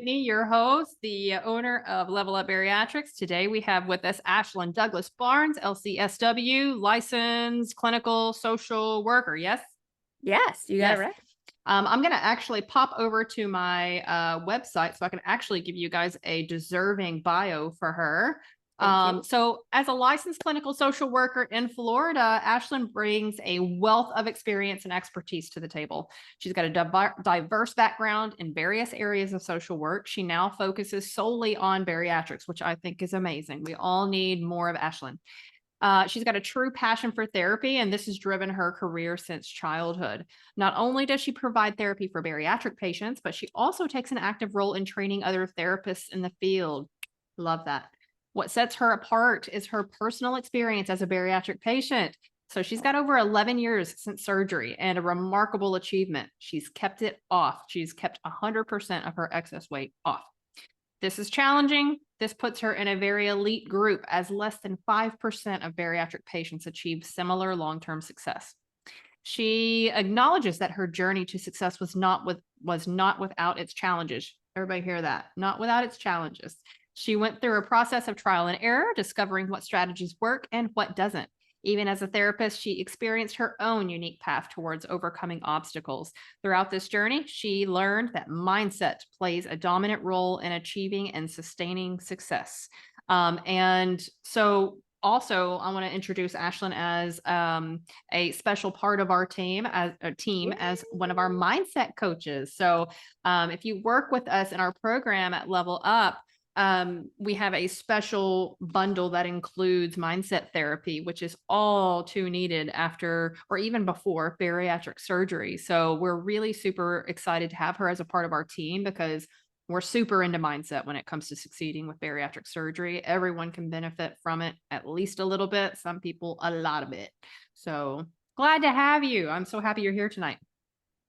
Whitney, your host, the owner of Level Up Bariatrics. Today we have with us Ashlyn Douglas Barnes, LCSW, licensed clinical social worker. Yes? Yes, you got it Yes. right. I'm going to actually pop over to my website so I can actually give you guys a deserving bio for her. Thank you. So, as a licensed clinical social worker in Florida, Ashlyn brings a wealth of experience and expertise to the table. She's got a diverse background in various areas of social work. She now focuses solely on bariatrics, which I think is amazing. We all need more of Ashlyn. She's got a true passion for therapy, and this has driven her career since childhood. Not only does she provide therapy for bariatric patients, but she also takes an active role in training other therapists in the field. Love that. What sets her apart is her personal experience as a bariatric patient. So she's got over 11 years since surgery and a remarkable achievement. She's kept it off. She's kept 100% of her excess weight off. This is challenging. This puts her in a very elite group, as less than 5% of bariatric patients achieve similar long-term success. She acknowledges that her journey to success was not without its challenges. Everybody hear that? Not without its challenges. She went through a process of trial and error, discovering what strategies work and what doesn't. Even as a therapist, she experienced her own unique path towards overcoming obstacles. Throughout this journey, she learned that mindset plays a dominant role in achieving and sustaining success. And so also, I want to introduce Ashlyn as a special part of our team as one of our mindset coaches. So, if you work with us in our program at Level Up, we have a special bundle that includes mindset therapy, which is all too needed after or even before bariatric surgery. So we're really super excited to have her as a part of our team because we're super into mindset when it comes to succeeding with bariatric surgery. Everyone can benefit from it at least a little bit, some people a lot of it. So glad to have you. I'm so happy you're here tonight.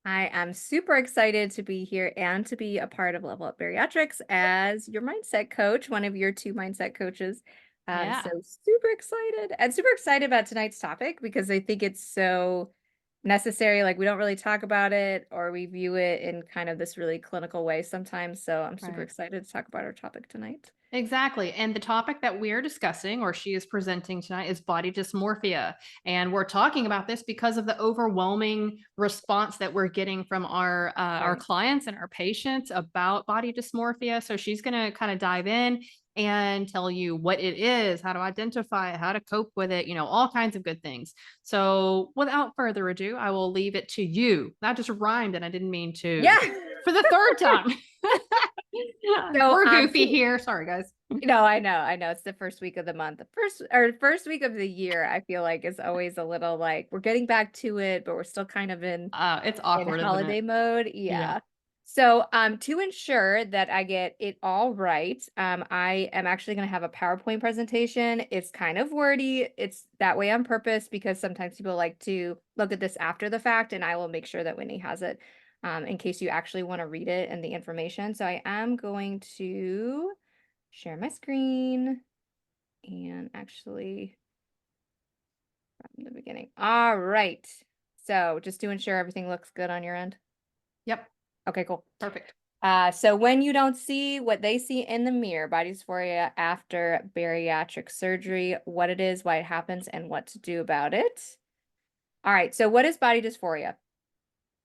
I am super excited to be here and to be a part of Level Up Bariatrics as your mindset coach, one of your two mindset coaches. So Yeah. super excited and super excited about tonight's topic because I think it's so necessary. Like we don't really talk about it or we view it in kind of this really clinical way sometimes. So I'm super Right. excited to talk about our topic tonight. Exactly. And the topic that we're discussing, or she is presenting tonight, is body dysmorphia. And we're talking about this because of the overwhelming response that we're getting from our Right. clients and our patients about body dysmorphia. So she's going to kind of dive in and tell you what it is, how to identify it, how to cope with it, all kinds of good things. So without further ado, I will leave it to you. That just rhymed, and I didn't mean to. Yeah. For the third time. So, We're goofy here. Sorry, guys. no, I know. It's the first week of the month. The first week of the year, I feel like is always a little like we're getting back to it, but we're still kind of It's in awkward, isn't it? holiday mode. Yeah. Yeah. So, to ensure that I get it all right, I am actually going to have a PowerPoint presentation. It's kind of wordy. It's that way on purpose because sometimes people like to look at this after the fact, and I will make sure that Winnie has it, in case you actually want to read it and the information. So I am going to share my screen and actually from the beginning. All right. So just to ensure everything looks good on your end. Yep. Okay, cool. Perfect. So when you don't see what they see in the mirror, body dysphoria after bariatric surgery, what it is, why it happens, and what to do about it. All right. So what is body dysphoria?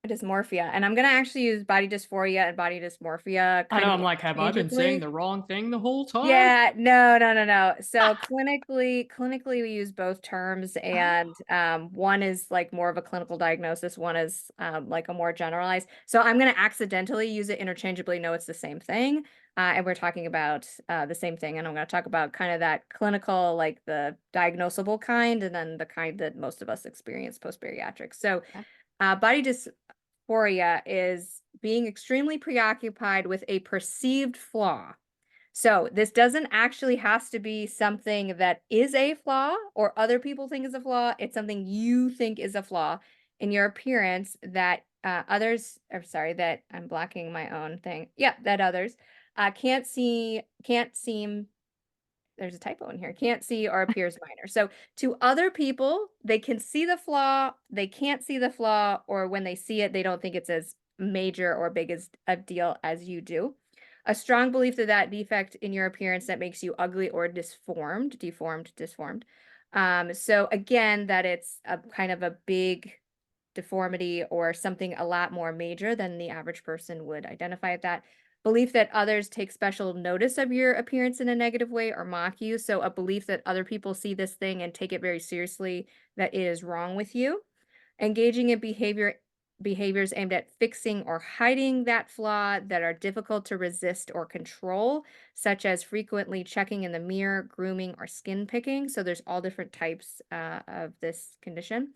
Dysmorphia. And I'm going to actually use body dysphoria and body dysmorphia I kind know. of I'm like, have I been saying interchangeably. the wrong thing the whole time? Yeah, no, no, no, no. So clinically we use both terms and Oh, one is like more of a clinical diagnosis, one is like a more generalized. So I'm going to accidentally use it interchangeably. No, it's the same thing. And we're talking about the same thing. And I'm going to talk about kind of that clinical, like the diagnosable kind, and then the kind that most of us experience post-bariatric. So okay. body dysphoria is being extremely preoccupied with a perceived flaw. So this doesn't actually has to be something that is a flaw or other people think is a flaw. It's something you think is a flaw in your appearance that others, or sorry, that I'm blocking my own thing. Yeah, that others can't seem, there's a typo in here, can't see or appears minor. So to other people, they can see the flaw, they can't see the flaw, or when they see it, they don't think it's as major or big as a deal as you do. a strong belief that that defect in your appearance that makes you ugly or disformed. So again, that it's a kind of a big deformity or something a lot more major than the average person would identify at that. Belief that others take special notice of your appearance in a negative way or mock you. So a belief that other people see this thing and take it very seriously, that it is wrong with you. Engaging in behaviors aimed at fixing or hiding that flaw that are difficult to resist or control, such as frequently checking in the mirror, grooming, or skin picking. So there's all different types of this condition.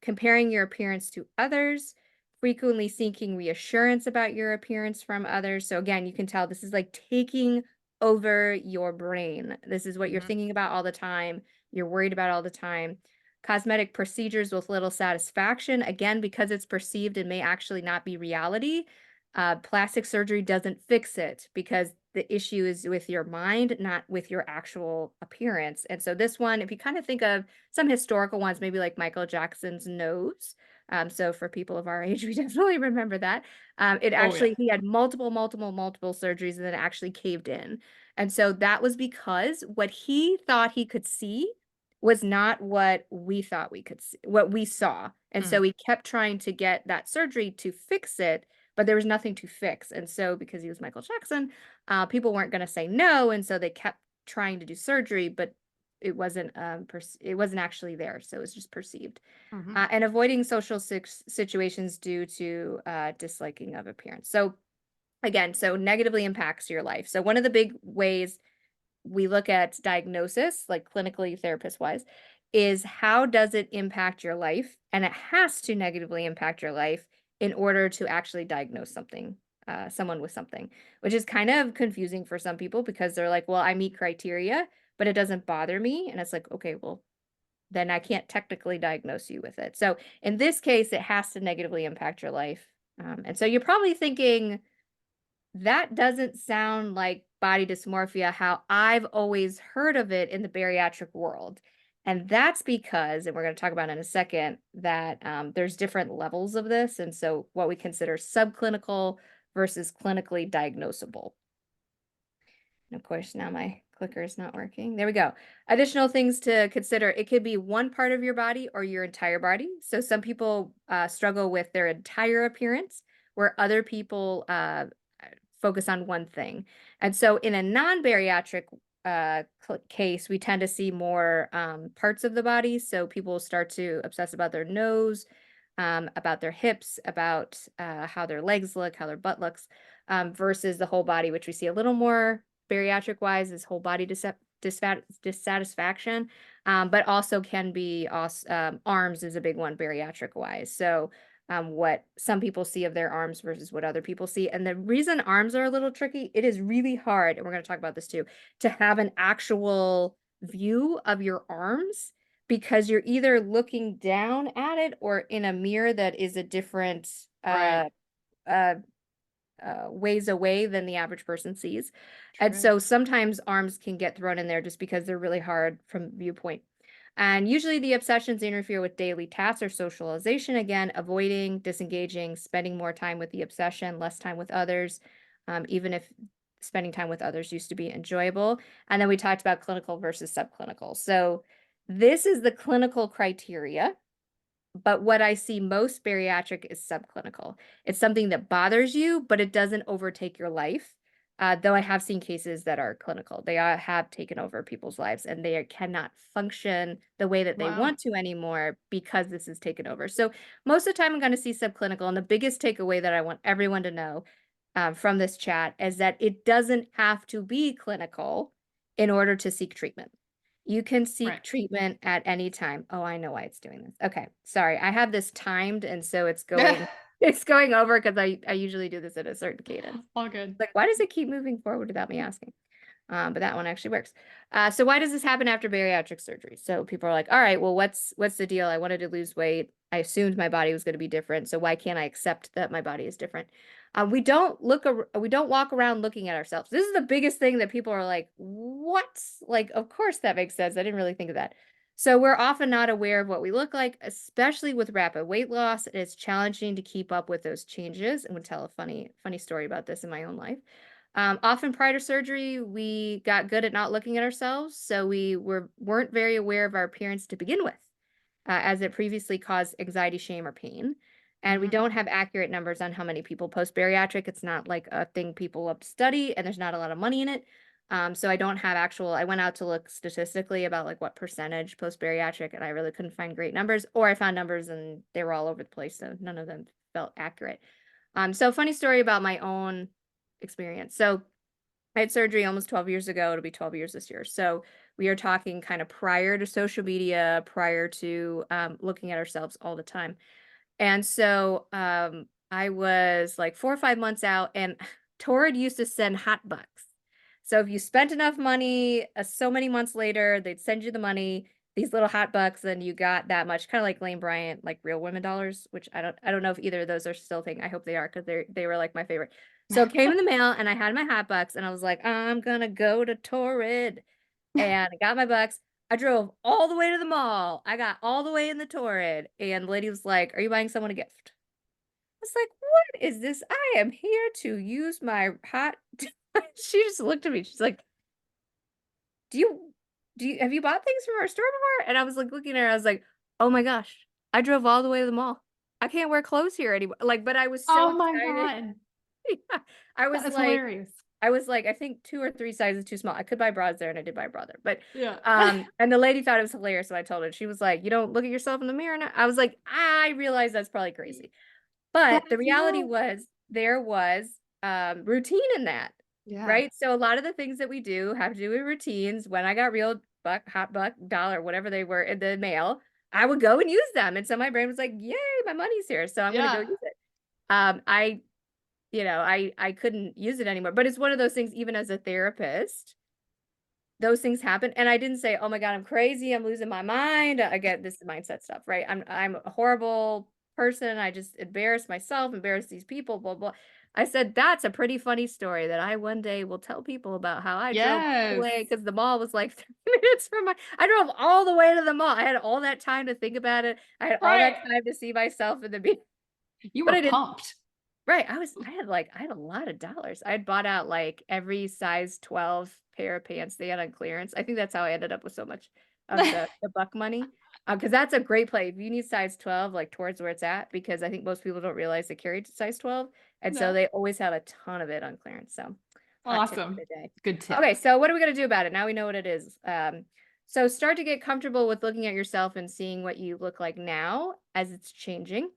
Comparing your appearance to others, frequently seeking reassurance about your appearance from others. So again, you can tell this is like taking over your brain. This is what you're Mhm. thinking about all the time. You're worried about all the time. Cosmetic procedures with little satisfaction, again, because it's perceived and may actually not be reality. Plastic surgery doesn't fix it because the issue is with your mind, not with your actual appearance. And so this one, if you kind of think of some historical ones, maybe like Michael Jackson's nose. So for people of our age, we definitely remember that. It Oh, yeah. actually, he had multiple surgeries and then it actually caved in. And so that was because what he thought he could see was not what we thought we could see, what we saw. And Mhm. so he kept trying to get that surgery to fix it, but there was nothing to fix. And so because he was Michael Jackson, people weren't going to say no, and so they kept trying to do surgery, but it wasn't actually there, so it was just perceived. Mhm. And avoiding social situations due to disliking of appearance. So again, so negatively impacts your life. So one of the big ways we look at diagnosis, like clinically therapist wise, is how does it impact your life? And it has to negatively impact your life in order to actually diagnose something, someone with something, which is kind of confusing for some people because they're like, well, I meet criteria, but it doesn't bother me. And it's like, okay, well, then I can't technically diagnose you with it. So in this case, it has to negatively impact your life. And so you're probably thinking, that doesn't sound like body dysmorphia, how I've always heard of it in the bariatric world. And that's because, and we're going to talk about in a second, that there's different levels of this. And so what we consider subclinical versus clinically diagnosable. And of course, now my clicker is not working. There we go. Additional things to consider. It could be one part of your body or your entire body. So some people struggle with their entire appearance, where other people focus on one thing. And so in a non-bariatric case, we tend to see more parts of the body. So people start to obsess about their nose, about their hips, about how their legs look, how their butt looks, versus the whole body, which we see a little more bariatric wise, is whole body dissatisfaction, but also can be arms is a big one bariatric wise. So what some people see of their arms versus what other people see. And the reason arms are a little tricky, it is really hard, and we're going to talk about this too, to have an actual view of your arms because you're either looking down at it or in a mirror that is a different Right. uh, ways away than the average person sees. And True. so sometimes arms can get thrown in there just because they're really hard from viewpoint. And usually the obsessions interfere with daily tasks or socialization. Again, avoiding, disengaging, spending more time with the obsession, less time with others, even if spending time with others used to be enjoyable. And then we talked about clinical versus subclinical. So this is the clinical criteria. But what I see most bariatric is subclinical. It's something that bothers you, but it doesn't overtake your life. Though I have seen cases that are clinical. They have taken over people's lives and they cannot function the way that they Wow. want to anymore because this is taken over. So most of the time I'm going to see subclinical. And the biggest takeaway that I want everyone to know from this chat is that it doesn't have to be clinical in order to seek treatment. You can seek Right. treatment at any time. Oh, I know why it's doing this. Okay, sorry. I have this timed, and so it's going it's going over because I usually do this at a certain cadence. All good. Like, why does it keep moving forward without me asking? But that one actually works. So why does this happen after bariatric surgery? So people are like, all right, well, what's the deal? I wanted to lose weight. I assumed my body was going to be different. So why can't I accept that my body is different? We don't walk around looking at ourselves. This is the biggest thing that people are like, what? Like, of course that makes sense. I didn't really think of that. So we're often not aware of what we look like, especially with rapid weight loss. It's challenging to keep up with those changes. I'm going to tell a funny story about this in my own life. Often prior to surgery, we got good at not looking at ourselves, so weren't very aware of our appearance to begin with, as it previously caused anxiety, shame, or pain. And we Mhm. don't have accurate numbers on how many people post bariatric. It's not like a thing people love to study, and there's not a lot of money in it. So I don't have actual. I went out to look statistically about like what percentage post bariatric, and I really couldn't find great numbers, or I found numbers and they were all over the place, so none of them felt accurate. So funny story about my own experience. So I had surgery almost 12 years ago. It'll be 12 years this year. So we are talking kind of prior to social media, prior to looking at ourselves all the time. And so I was like 4 or 5 months out, and Torrid used to send hot bucks. So if you spent enough money, so many months later, they'd send you the money, these little hot bucks, and you got that much, kind of like Lane Bryant, like real women dollars, which I don't know if either of those are still a thing. I hope they are because they were like my favorite. So it came in the mail, and I had my hot bucks, and I was like, I'm gonna go to Torrid, and I got my bucks. I drove all the way to the mall. I got all the way in the Torrid, and the lady was like, "Are you buying someone a gift?" I was like, "What is this? I am here to use my hot." She just looked at me. She's like, "Do you have you bought things from our store before?" And I was like looking at her. I was like, "Oh my gosh, I drove all the way to the mall. I can't wear clothes here anymore." Like, but I was so Oh my excited. God. Yeah. I That was is like, hilarious. I think 2 or 3 sizes too small. I could buy bras there, and I did buy a bra there, but, Yeah. and the lady thought it was hilarious, so I told her. She was like, "You don't look at yourself in the mirror now?" I was like, "I realize that's probably crazy." That But the is reality nuts. was there was, routine in that, Yeah. right? So a lot of the things that we do have to do with routines. When I got real buck, hot buck, dollar, whatever they were in the mail, I would go and use them, and so my brain was like, "Yay, my money's here, so I'm gonna go Yeah. use it." I I couldn't use it anymore, but it's one of those things. Even as a therapist, those things happen, and I didn't say, "Oh my god, I'm crazy, I'm losing my mind." Again, this is mindset stuff, right? I'm a horrible person, I just embarrass myself, embarrass these people, blah, blah. I said, "That's a pretty funny story that I one day will tell people about how I drove all the Yes. way because the mall was like 3 minutes from my." I drove all the way to the mall. I had all that time to think about it. I had all that Right. time to see myself in the be You but were I didn't. pumped. Right, I had a lot of dollars. I had bought out, like, every size 12 pair of pants they had on clearance. I think that's how I ended up with so much of the buck money, because that's a great play. If you need size 12, like, towards where it's at, because I think most people don't realize they carry to size 12, and so No. they always have a ton of it on clearance, so hot tip of Awesome. the day. Good tip. Okay, so what are we gonna do about it? Now we know what it is. So start to get comfortable with looking at yourself and seeing what you look like now as it's changing.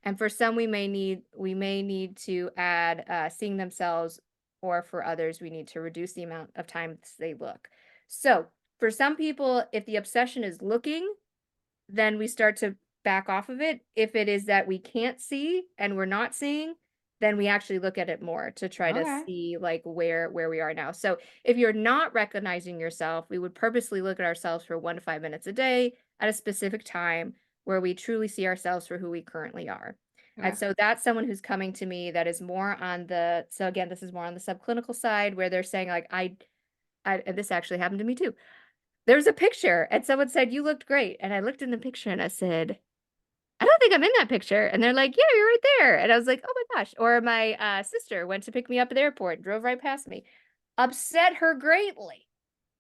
And for some, we may need to add seeing themselves, or for others, we need to reduce the amount of times they look. So for some people, if the obsession is looking, then we start to back off of it. If it is that we can't see and we're not seeing, then we actually look at it more to try to Okay. see like where we are now. So if you're not recognizing yourself, we would purposely look at ourselves for 1 to 5 minutes a day at a specific time where we truly see ourselves for who we currently are. And Okay. so that's someone who's coming to me that is more on the, so again, this is more on the subclinical side where they're saying like I and this actually happened to me too. There's a picture and someone said, "You looked great." And I looked in the picture and I said, "I don't think I'm in that picture." And they're like, "Yeah, you're right there." And I was like, "Oh my gosh." Or my sister went to pick me up at the airport, drove right past me, upset her greatly.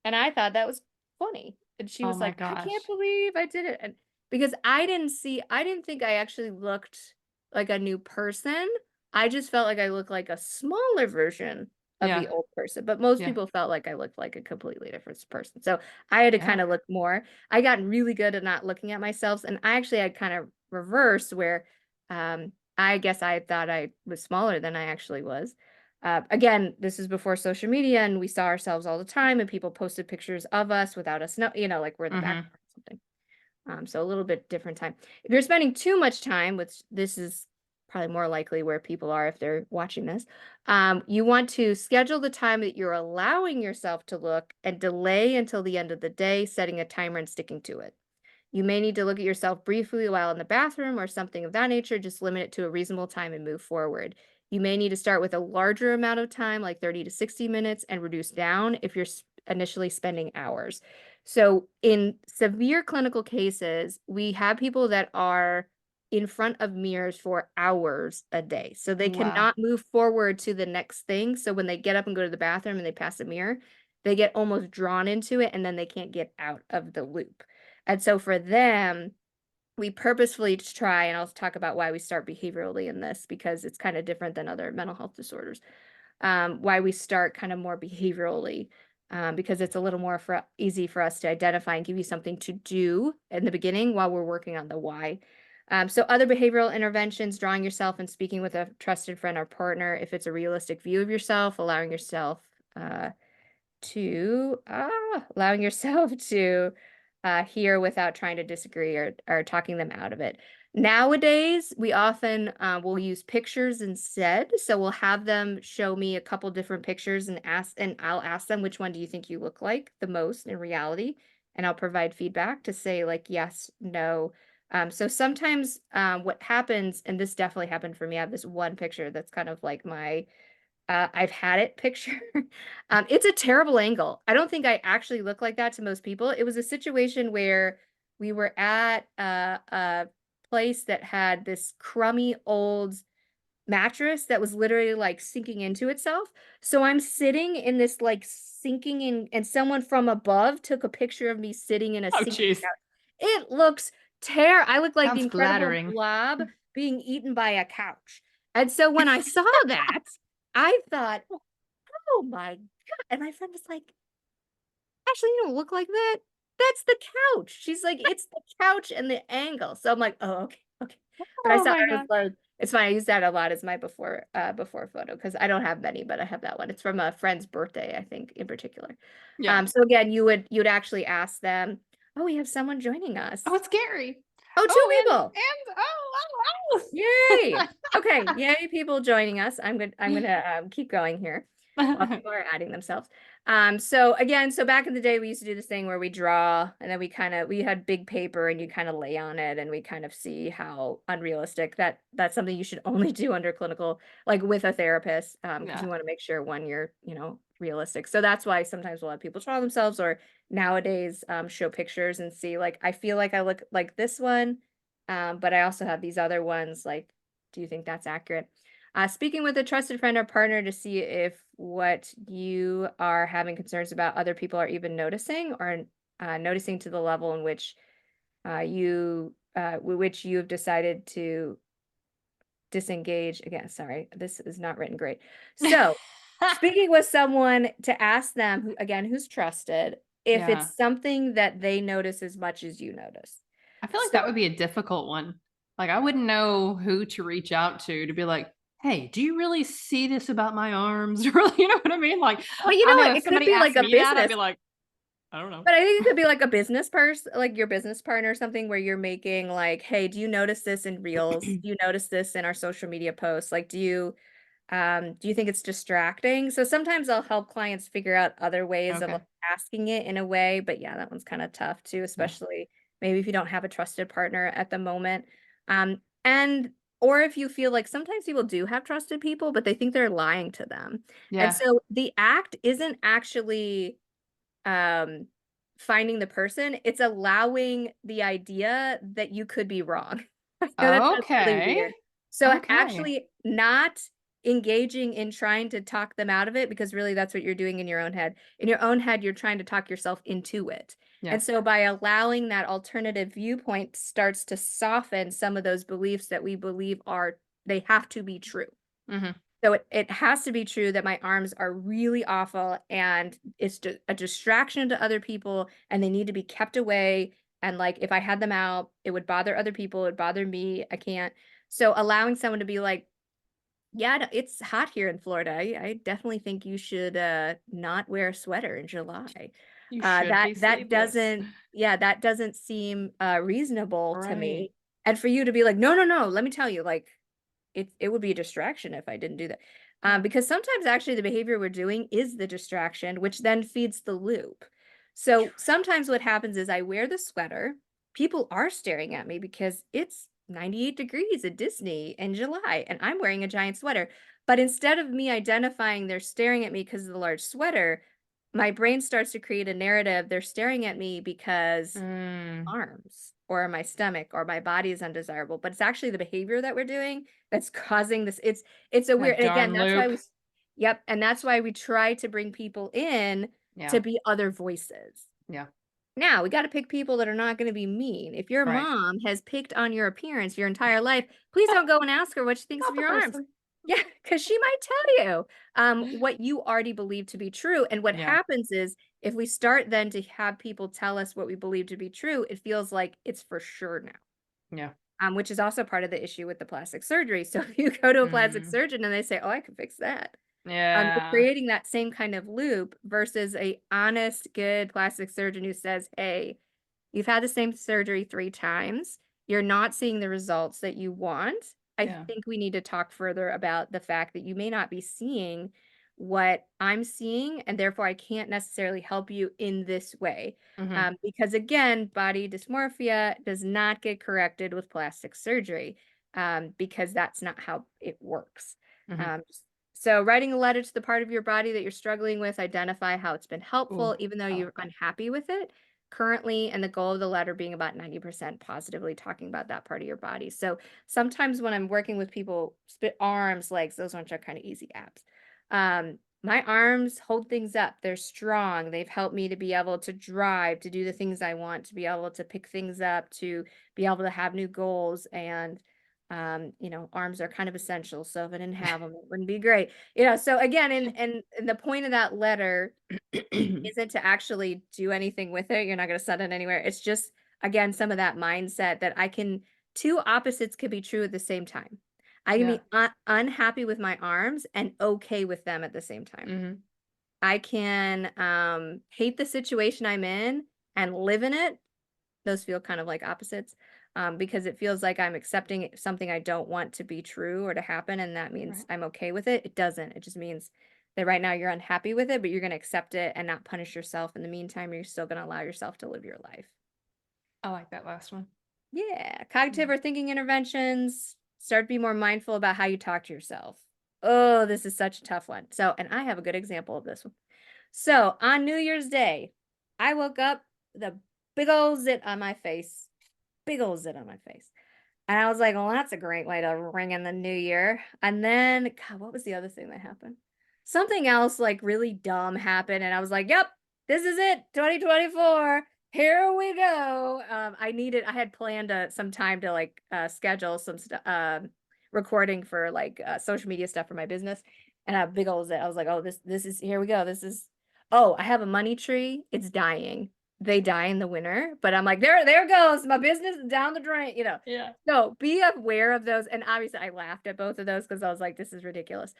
And I thought that was funny. And she Oh was my like, "I can't gosh. believe I did it." And because I didn't think I actually looked like a new person. I just felt like I looked like a smaller version of the Yeah. old person. But most Yeah. people felt like I looked like a completely different person. So I had to Yeah. kind of look more. I got really good at not looking at myself. And I actually had kind of reversed where I guess I thought I was smaller than I actually was. Again, this is before social media, and we saw ourselves all the time, and people posted pictures of us without us know, like we're in the background Hmm. or something. So a little bit different time. If you're spending too much time, which this is probably more likely where people are if they're watching this, you want to schedule the time that you're allowing yourself to look and delay until the end of the day, setting a timer and sticking to it. You may need to look at yourself briefly while in the bathroom or something of that nature. Just limit it to a reasonable time and move forward. You may need to start with a larger amount of time, like 30 to 60 minutes, and reduce down if you're initially spending hours. So, in severe clinical cases, we have people that are in front of mirrors for hours a day. So they Wow. cannot move forward to the next thing. So when they get up and go to the bathroom and they pass a mirror, they get almost drawn into it and then they can't get out of the loop. And so for them, we purposefully try, and I'll talk about why we start behaviorally in this because it's kind of different than other mental health disorders. Why we start kind of more behaviorally, because it's a little more easy for us to identify and give you something to do in the beginning while we're working on the why. So other behavioral interventions, drawing yourself and speaking with a trusted friend or partner if it's a realistic view of yourself, allowing yourself to allowing yourself to hear without trying to disagree or talking them out of it. Nowadays, we often will use pictures instead. So we'll have them show me a couple different pictures and I'll ask them, which one do you think you look like the most in reality? And I'll provide feedback to say like, yes, no. So sometimes what happens, and this definitely happened for me, I have this one picture that's kind of like my I've had it picture. It's a terrible angle. I don't think I actually look like that to most people. It was a situation where we were at a place that had this crummy old mattress that was literally like sinking into itself. So I'm sitting in this like sinking in, and someone from above took a picture of me sitting in a Oh, sinking geez. couch. It looks terrible. I look like the Sounds incredible flattering. blob being eaten by a couch. And so when I saw that, I thought, oh my God. And my friend was like, Ashley, you don't look like that. That's the couch. She's like, it's the couch and the angle. So I'm like, oh, okay, okay. But Oh my I was God. like, it's fine. I use that a lot as my before photo because I don't have many, but I have that one. It's from a friend's birthday, I think, in particular. Yeah. So again, you'd actually ask them, oh, we have someone joining us. Oh, it's Gary. Oh, two Oh, people. and Yay. Okay, yay, people joining us. I'm gonna keep going here while oh. people are adding themselves. So again, so back in the day, we used to do this thing where we draw and then we had big paper and you kind of lay on it and we kind of see how unrealistic that's something you should only do under clinical, like with a therapist, because Yeah. you want to make sure one, you're, realistic. So that's why sometimes we'll have people draw themselves or nowadays show pictures and see like, I feel like I look like this one. But I also have these other ones, like, do you think that's accurate? Speaking with a trusted friend or partner to see if what you are having concerns about other people are even noticing or noticing to the level in which which you have decided to disengage. Again, sorry, this is not written great. So speaking with someone to ask them who's trusted, if Yeah. it's something that they notice as much as you notice. I feel like So that would be a difficult one. Like I wouldn't know who to reach out to be like, hey, do you really see this about my arms? Or you know what I mean? Like but you I know know what? if It could somebody be like asked a me that, I'd be business, like, I don't know. but I think it could be like a business person, like your business partner or something where you're making like, hey, do you notice this in reels? Do you notice this in our social media posts? Like, do you think it's distracting? So sometimes I'll help clients figure out other ways of Okay. asking it in a way, but yeah, that one's kind of tough too, Yeah. especially maybe if you don't have a trusted partner at the moment. And or if you feel like sometimes people do have trusted people, but they think they're lying to them. And Yeah. so the act isn't actually um finding the person, it's allowing the idea that you could be wrong. I know that sounds really Okay. weird. So Okay. actually not engaging in trying to talk them out of it because really that's what you're doing in your own head. In your own head, you're trying to talk yourself into it. Yeah. And so by allowing that alternative viewpoint starts to soften some of those beliefs that we believe they have to be true. Hmm. So it has to be true that my arms are really awful and it's just a distraction to other people and they need to be kept away. And like if I had them out, it would bother other people, it would bother me. I can't. So allowing someone to be like, yeah, no, it's hot here in Florida. I definitely think you should not wear a sweater in July. You should be That sleeveless. that doesn't seem reasonable to Right. me. And for you to be like, no, no, no, let me tell you, like it would be a distraction if I didn't do that. Yeah. Because sometimes actually the behavior we're doing is the distraction, which then feeds the loop. So sometimes what happens is I wear the sweater, people are staring at me because it's 98 degrees at Disney in July and I'm wearing a giant sweater. But instead of me identifying they're staring at me because of the large sweater, my brain starts to create a narrative. They're staring at me because Mm, arms. or my stomach or my body is undesirable, but it's actually the behavior that we're doing that's causing this. It's a weird, That and again, darn that's why loop. yep, and that's why we try to bring people in to Yeah. be other voices. Yeah. Now, we gotta pick people that are not gonna be mean. If your Right. mom has picked on your appearance your entire life, please don't go and ask her what she thinks of Not the your arms. person. Yeah, because she might tell you what you already believe to be true. And what Yeah. happens is if we start then to have people tell us what we believe to be true, it feels like it's for sure now. Yeah. Which is also part of the issue with the plastic surgery. So if you go to a plastic Mm. surgeon and they say, "Oh, I can fix that." You're Yeah. creating that same kind of loop versus a honest, good plastic surgeon who says, "Hey, you've had the same surgery 3 times. You're not seeing the results that you want. I Yeah. think we need to talk further about the fact that you may not be seeing what I'm seeing, and therefore I can't necessarily help you in this way." Mhm. Because again, body dysmorphia does not get corrected with plastic surgery, because that's not how it works. Mhm. Um, so writing a letter to the part of your body that you're struggling with, identify how it's been helpful, Ooh, even though I you're like that. unhappy with it currently, and the goal of the letter being about 90% positively talking about that part of your body. So sometimes when I'm working with people, spit arms, legs, those ones are kind of easy apps. My arms hold things up. They're strong. They've helped me to be able to drive, to do the things I want, to be able to pick things up, to be able to have new goals. And arms are kind of essential. So if I didn't have them, it wouldn't be great. So again, and the point of that letter isn't to actually do anything with it. You're not going to send it anywhere. It's just, again, some of that mindset that two opposites could be true at the same time. I can Yeah. be unhappy with my arms and okay with them at the same time. Mhm. I can hate the situation I'm in and live in it. Those feel kind of like opposites, because it feels like I'm accepting something I don't want to be true or to happen, and that means Right. I'm okay with it. It doesn't. It just means that right now you're unhappy with it, but you're going to accept it and not punish yourself. In the meantime, you're still going to allow yourself to live your life. I like that last one. Yeah. Cognitive Yeah. or thinking interventions. Start to be more mindful about how you talk to yourself. Oh, this is such a tough one. So, and I have a good example of this one. So on New Year's Day, I woke up with a big old zit on my face. Big old zit on my face. And I was like, well, that's a great way to ring in the new year. And then, God, what was the other thing that happened? Something else like really dumb happened. And I was like, yep, this is it, 2024. Here we go. I had planned some time to like schedule some recording for like social media stuff for my business. And a big old zit. I was like, oh, this is, here we go. Oh, I have a money tree. It's dying. They die in the winter, but I'm like, there goes my business down the drain. Yeah. So be aware of those. And obviously I laughed at both of those because I was like, this is ridiculous.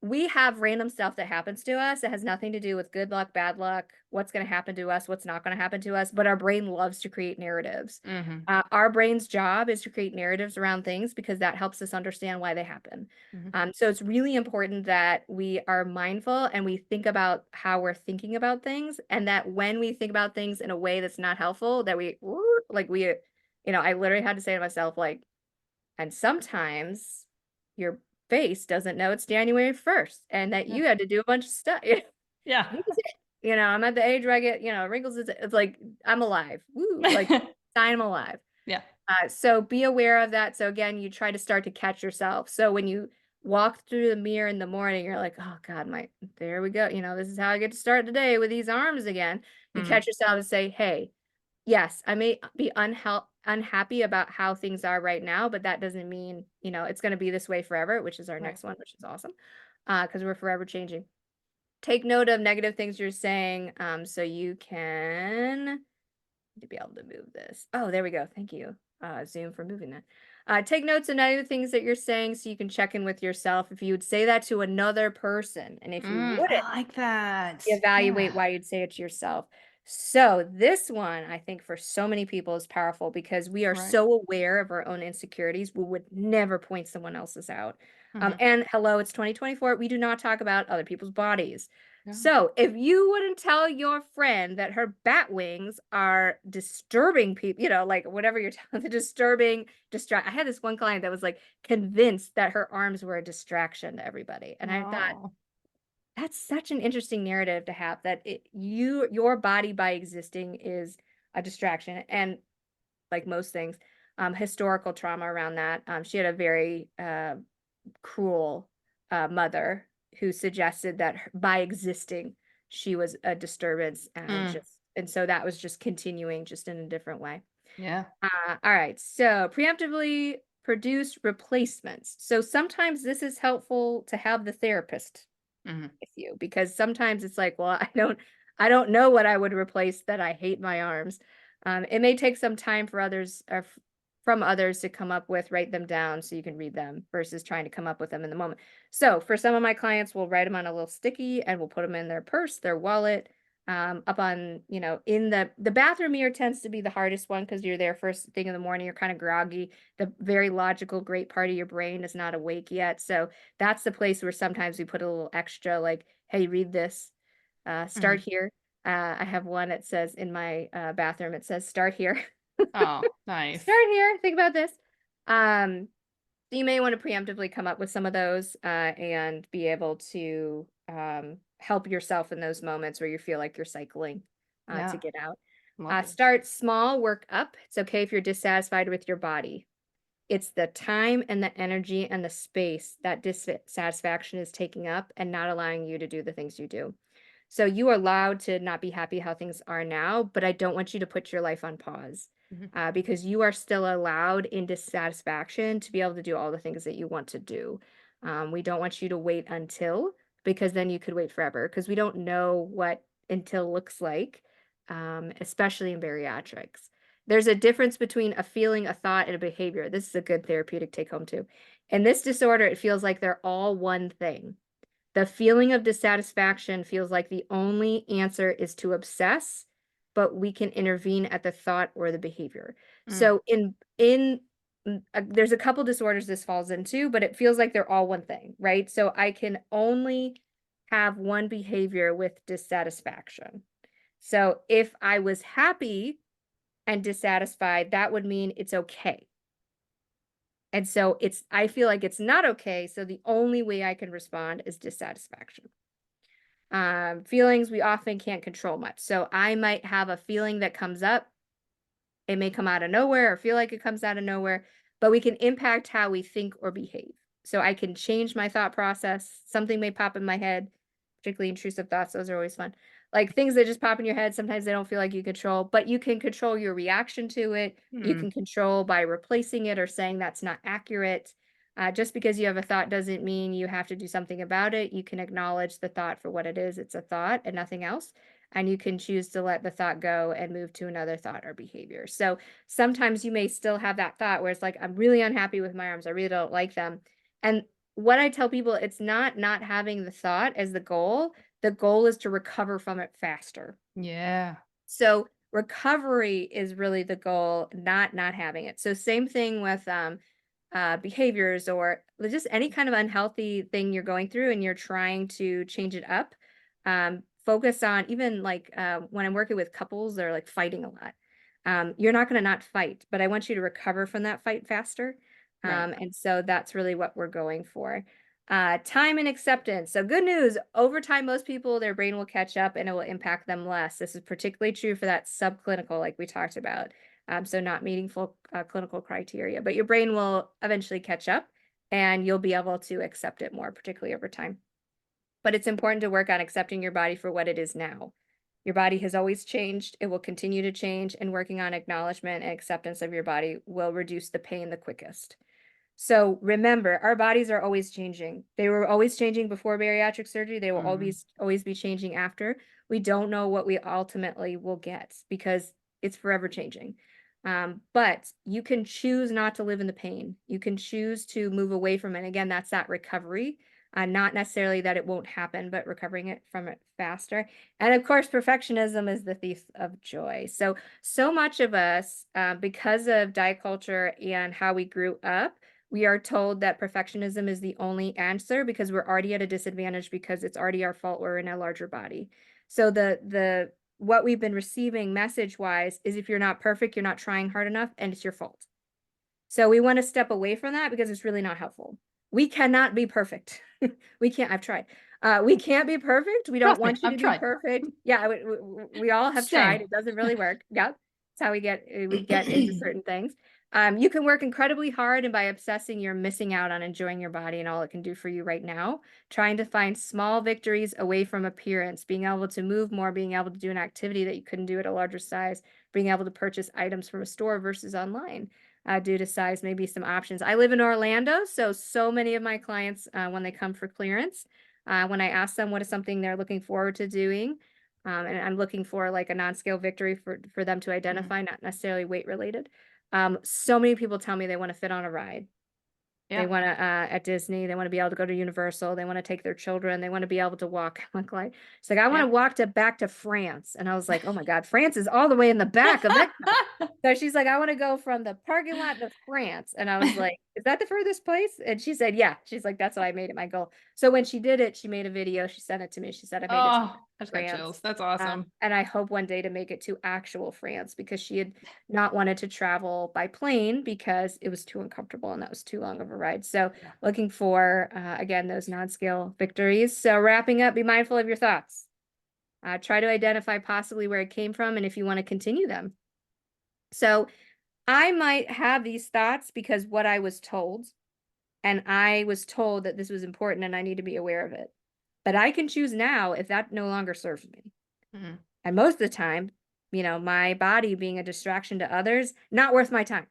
We have random stuff that happens to us. It has nothing to do with good luck, bad luck, what's going to happen to us, what's not going to happen to us. But our brain loves to create narratives. Mhm. Our brain's job is to create narratives around things because that helps us understand why they happen. Mhm. So it's really important that we are mindful and we think about how we're thinking about things, and that when we think about things in a way that's not helpful, that I literally had to say to myself, like, and sometimes your face doesn't know it's January 1st and that Yeah. you had to do a bunch of stuff. Yeah. This is it. I'm at the age where I get, wrinkles. It's like, I'm alive. Woo, like, I'm alive. Yeah. So be aware of that. So again, you try to start to catch yourself. So when you walk through the mirror in the morning, you're like, oh God, there we go. This is how I get to start the day with these arms again. You Mhm. catch yourself and say, hey, yes, I may be unhappy about how things are right now, but that doesn't mean, it's going to be this way forever, which is our Right. next one, which is awesome. Because we're forever changing. Take note of negative things you're saying, so you can to be able to move this. Oh, there we go. Thank you, Zoom, for moving that. Take notes of other things that you're saying so you can check in with yourself. If you would say that to another person, and if you wouldn't, I like that. evaluate Yeah. why you'd say it to yourself. So this one, I think for so many people is powerful because we are Right. so aware of our own insecurities. We would never point someone else's out. Mhm. And hello, it's 2024. We do not talk about other people's bodies. Yeah. So if you wouldn't tell your friend that her bat wings are disturbing people, like whatever you're telling, the disturbing distract. I had this one client that was like convinced that her arms were a distraction to everybody. And I thought, Oh. that's such an interesting narrative to have, that your body by existing is a distraction. And like most things, historical trauma around that. She had a very cruel mother who suggested that by existing, she was a disturbance, and Mm, just and so that was just continuing just in a different way. yeah. All right, so preemptively produce replacements. So sometimes this is helpful to have the therapist Mhm. with you, because sometimes it's like, well, I don't know what I would replace that I hate my arms. It may take some time for others or from others to come up with, write them down so you can read them versus trying to come up with them in the moment. So for some of my clients, we'll write them on a little sticky and we'll put them in their purse, their wallet, up on, in the bathroom mirror tends to be the hardest one because you're there first thing in the morning, you're kind of groggy. The very logical, great part of your brain is not awake yet. So that's the place where sometimes we put a little extra, like, hey, read this, start Mhm. here. I have one that says in my bathroom, it says, start here. Oh, nice. Start here. Think about this. Um, so you may want to preemptively come up with some of those and be able to help yourself in those moments where you feel like you're cycling to Yeah, get out. lovely. Start small, work up. It's okay if you're dissatisfied with your body. It's the time and the energy and the space that dissatisfaction is taking up and not allowing you to do the things you do. So you are allowed to not be happy how things are now, but I don't want you to put your life on pause Mhm. because you are still allowed in dissatisfaction to be able to do all the things that you want to do. We don't want you to wait until, because then you could wait forever, because we don't know what until looks like, especially in bariatrics. There's a difference between a feeling, a thought, and a behavior. This is a good therapeutic take home too. In this disorder, it feels like they're all one thing. The feeling of dissatisfaction feels like the only answer is to obsess, but we can intervene at the thought or the behavior. Mm, So in there's a couple disorders this falls into, but it feels like they're all one thing, right? So I can only have one behavior with dissatisfaction. So if I was happy and dissatisfied, that would mean it's okay. And so I feel like it's not okay. So the only way I can respond is dissatisfaction. Feelings we often can't control much. So I might have a feeling that comes up. It may come out of nowhere or feel like it comes out of nowhere, but we can impact how we think or behave. So I can change my thought process. Something may pop in my head, particularly intrusive thoughts. Those are always fun. Like things that just pop in your head. Sometimes they don't feel like you control, but you can control your reaction to it. You mm, can control by replacing it or saying that's not accurate. Just because you have a thought doesn't mean you have to do something about it. You can acknowledge the thought for what it is. It's a thought and nothing else, and you can choose to let the thought go and move to another thought or behavior. So sometimes you may still have that thought where it's like, I'm really unhappy with my arms. I really don't like them. And what I tell people, it's not having the thought as the goal. The goal is to recover from it faster. yeah. So recovery is really the goal, not having it. So same thing with behaviors or just any kind of unhealthy thing you're going through and you're trying to change it up. Focus on even like when I'm working with couples, they're like fighting a lot. You're not going to not fight, but I want you to recover from that fight faster. Right. And so that's really what we're going for. Time and acceptance. So good news, over time, most people, their brain will catch up and it will impact them less. This is particularly true for that subclinical, like we talked about. So not meeting full clinical criteria, but your brain will eventually catch up and you'll be able to accept it more, particularly over time. But it's important to work on accepting your body for what it is now. Your body has always changed. It will continue to change, and working on acknowledgement and acceptance of your body will reduce the pain the quickest. So remember, our bodies are always changing. They were always changing before bariatric surgery. They will Mhm. always be changing after. We don't know what we ultimately will get because it's forever changing. But you can choose not to live in the pain. You can choose to move away from it. Again, that's that recovery. Not necessarily that it won't happen, but recovering it from it faster. And of course, perfectionism is the thief of joy. So much of us, because of diet culture and how we grew up, we are told that perfectionism is the only answer because we're already at a disadvantage because it's already our fault we're in a larger body. So the what we've been receiving message wise is if you're not perfect, you're not trying hard enough and it's your fault. So we want to step away from that because it's really not helpful. We cannot be perfect. We can't. I've tried. We can't be perfect. We don't Trust me, want you to I've be tried. perfect. Yeah, we all have tried. Same. It doesn't really work. Yeah. That's how we get into certain things. You can work incredibly hard, and by obsessing, you're missing out on enjoying your body and all it can do for you right now. Trying to find small victories away from appearance, being able to move more, being able to do an activity that you couldn't do at a larger size, being able to purchase items from a store versus online. Due to size, maybe some options. I live in Orlando, so many of my clients, when they come for clearance, when I ask them what is something they're looking forward to doing, and I'm looking for like a non-scale victory for them to Mhm. identify, not necessarily weight related. So many people tell me they want to fit on a ride. They Yeah. wanna, at Disney, they wanna be able to go to Universal, they wanna take their children, they wanna be able to walk. I'm like, she's like, "I wanna Yeah. walk to back to France," and I was like, "Oh my god, France is all the way in the back of it." So she's like, "I wanna go from the parking lot to France," and I was like, "Is that the furthest place?" And she said, "Yeah." She's like, "That's why I made it my goal." So when she did it, she made a video, she sent it to me, she said, "I made it to Oh, I just got France." chills. That's awesome. And I hope one day to make it to actual France because she had not wanted to travel by plane because it was too uncomfortable and that was too long of a ride. So Yeah. looking for, again, those non-scale victories. So wrapping up, be mindful of your thoughts. Try to identify possibly where it came from and if you want to continue them. So I might have these thoughts because what I was told, and I was told that this was important and I need to be aware of it. But I can choose now if that no longer serves me. Mhm. And most of the time, my body being a distraction to others, not worth my time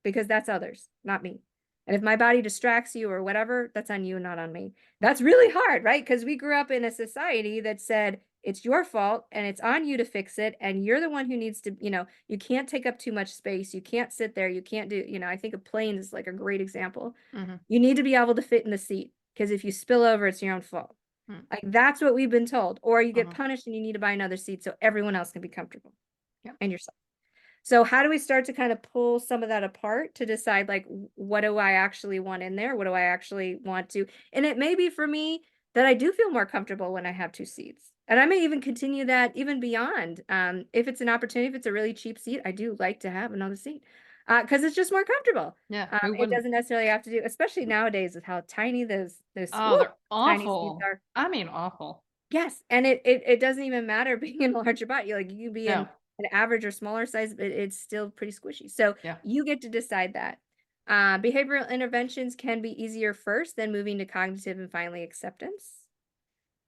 because that's others, not me. And if my body distracts you or whatever, that's on you, not on me. That's really hard, right? Because we grew up in a society that said it's your fault and it's on you to fix it. And you're the one who needs to, you can't take up too much space. You can't sit there. You can't do, I think a plane is like a great example. Mhm. You need to be able to fit in the seat because if you spill over, it's your own fault. Mm. Like that's what we've been told. Or you get Mhm. punished and you need to buy another seat so everyone else can be comfortable Yeah. and yourself. So how do we start to kind of pull some of that apart to decide like what do I actually want in there? What do I actually want to? And it may be for me that I do feel more comfortable when I have two seats. And I may even continue that even beyond. If it's an opportunity, if it's a really cheap seat, I do like to have another seat because it's just more comfortable. Yeah. Who It wouldn't? doesn't necessarily have to do, especially nowadays with how tiny those Oh, whoop, they're tiny seats awful. are. I mean, awful. Yes, and it doesn't even matter being in a larger body, like, you can be in No. an average or smaller size, but it's still pretty squishy, so Yeah. you get to decide that. Behavioral interventions can be easier first, then moving to cognitive and finally acceptance.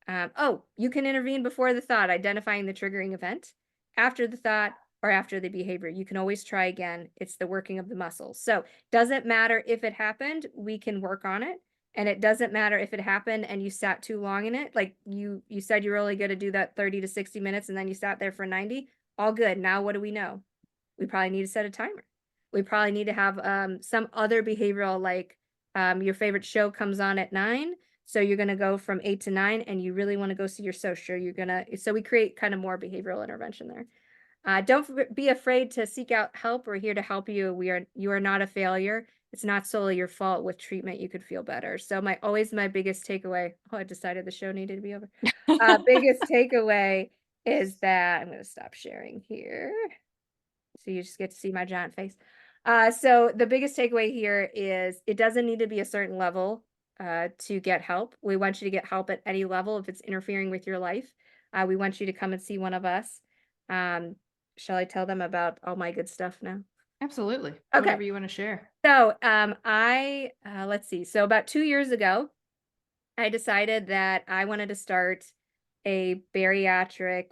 You can intervene before the thought, identifying the triggering event, after the thought, or after the behavior. You can always try again. It's the working of the muscles. So, doesn't matter if it happened, we can work on it. And it doesn't matter if it happened and you sat too long in it. Like you said you were only going to do that 30 to 60 minutes and then you sat there for 90. All good. Now what do we know? We probably need to set a timer. We probably need to have some other behavioral like your favorite show comes on at 9, so you're going to go from 8 to 9 and you really want to go see your social. You're going to so we create kind of more behavioral intervention there. Don't be afraid to seek out help. We're here to help you. You are not a failure. It's not solely your fault. With treatment, you could feel better. So my biggest takeaway. Oh, I decided the show needed to be over. Biggest takeaway is that I'm going to stop sharing here. So you just get to see my giant face. So the biggest takeaway here is it doesn't need to be a certain level to get help. We want you to get help at any level if it's interfering with your life. We want you to come and see one of us. Um, shall I tell them about all my good stuff now? Absolutely. Okay. Whatever you want to share. So let's see. So about 2 years ago, I decided that I wanted to start a bariatric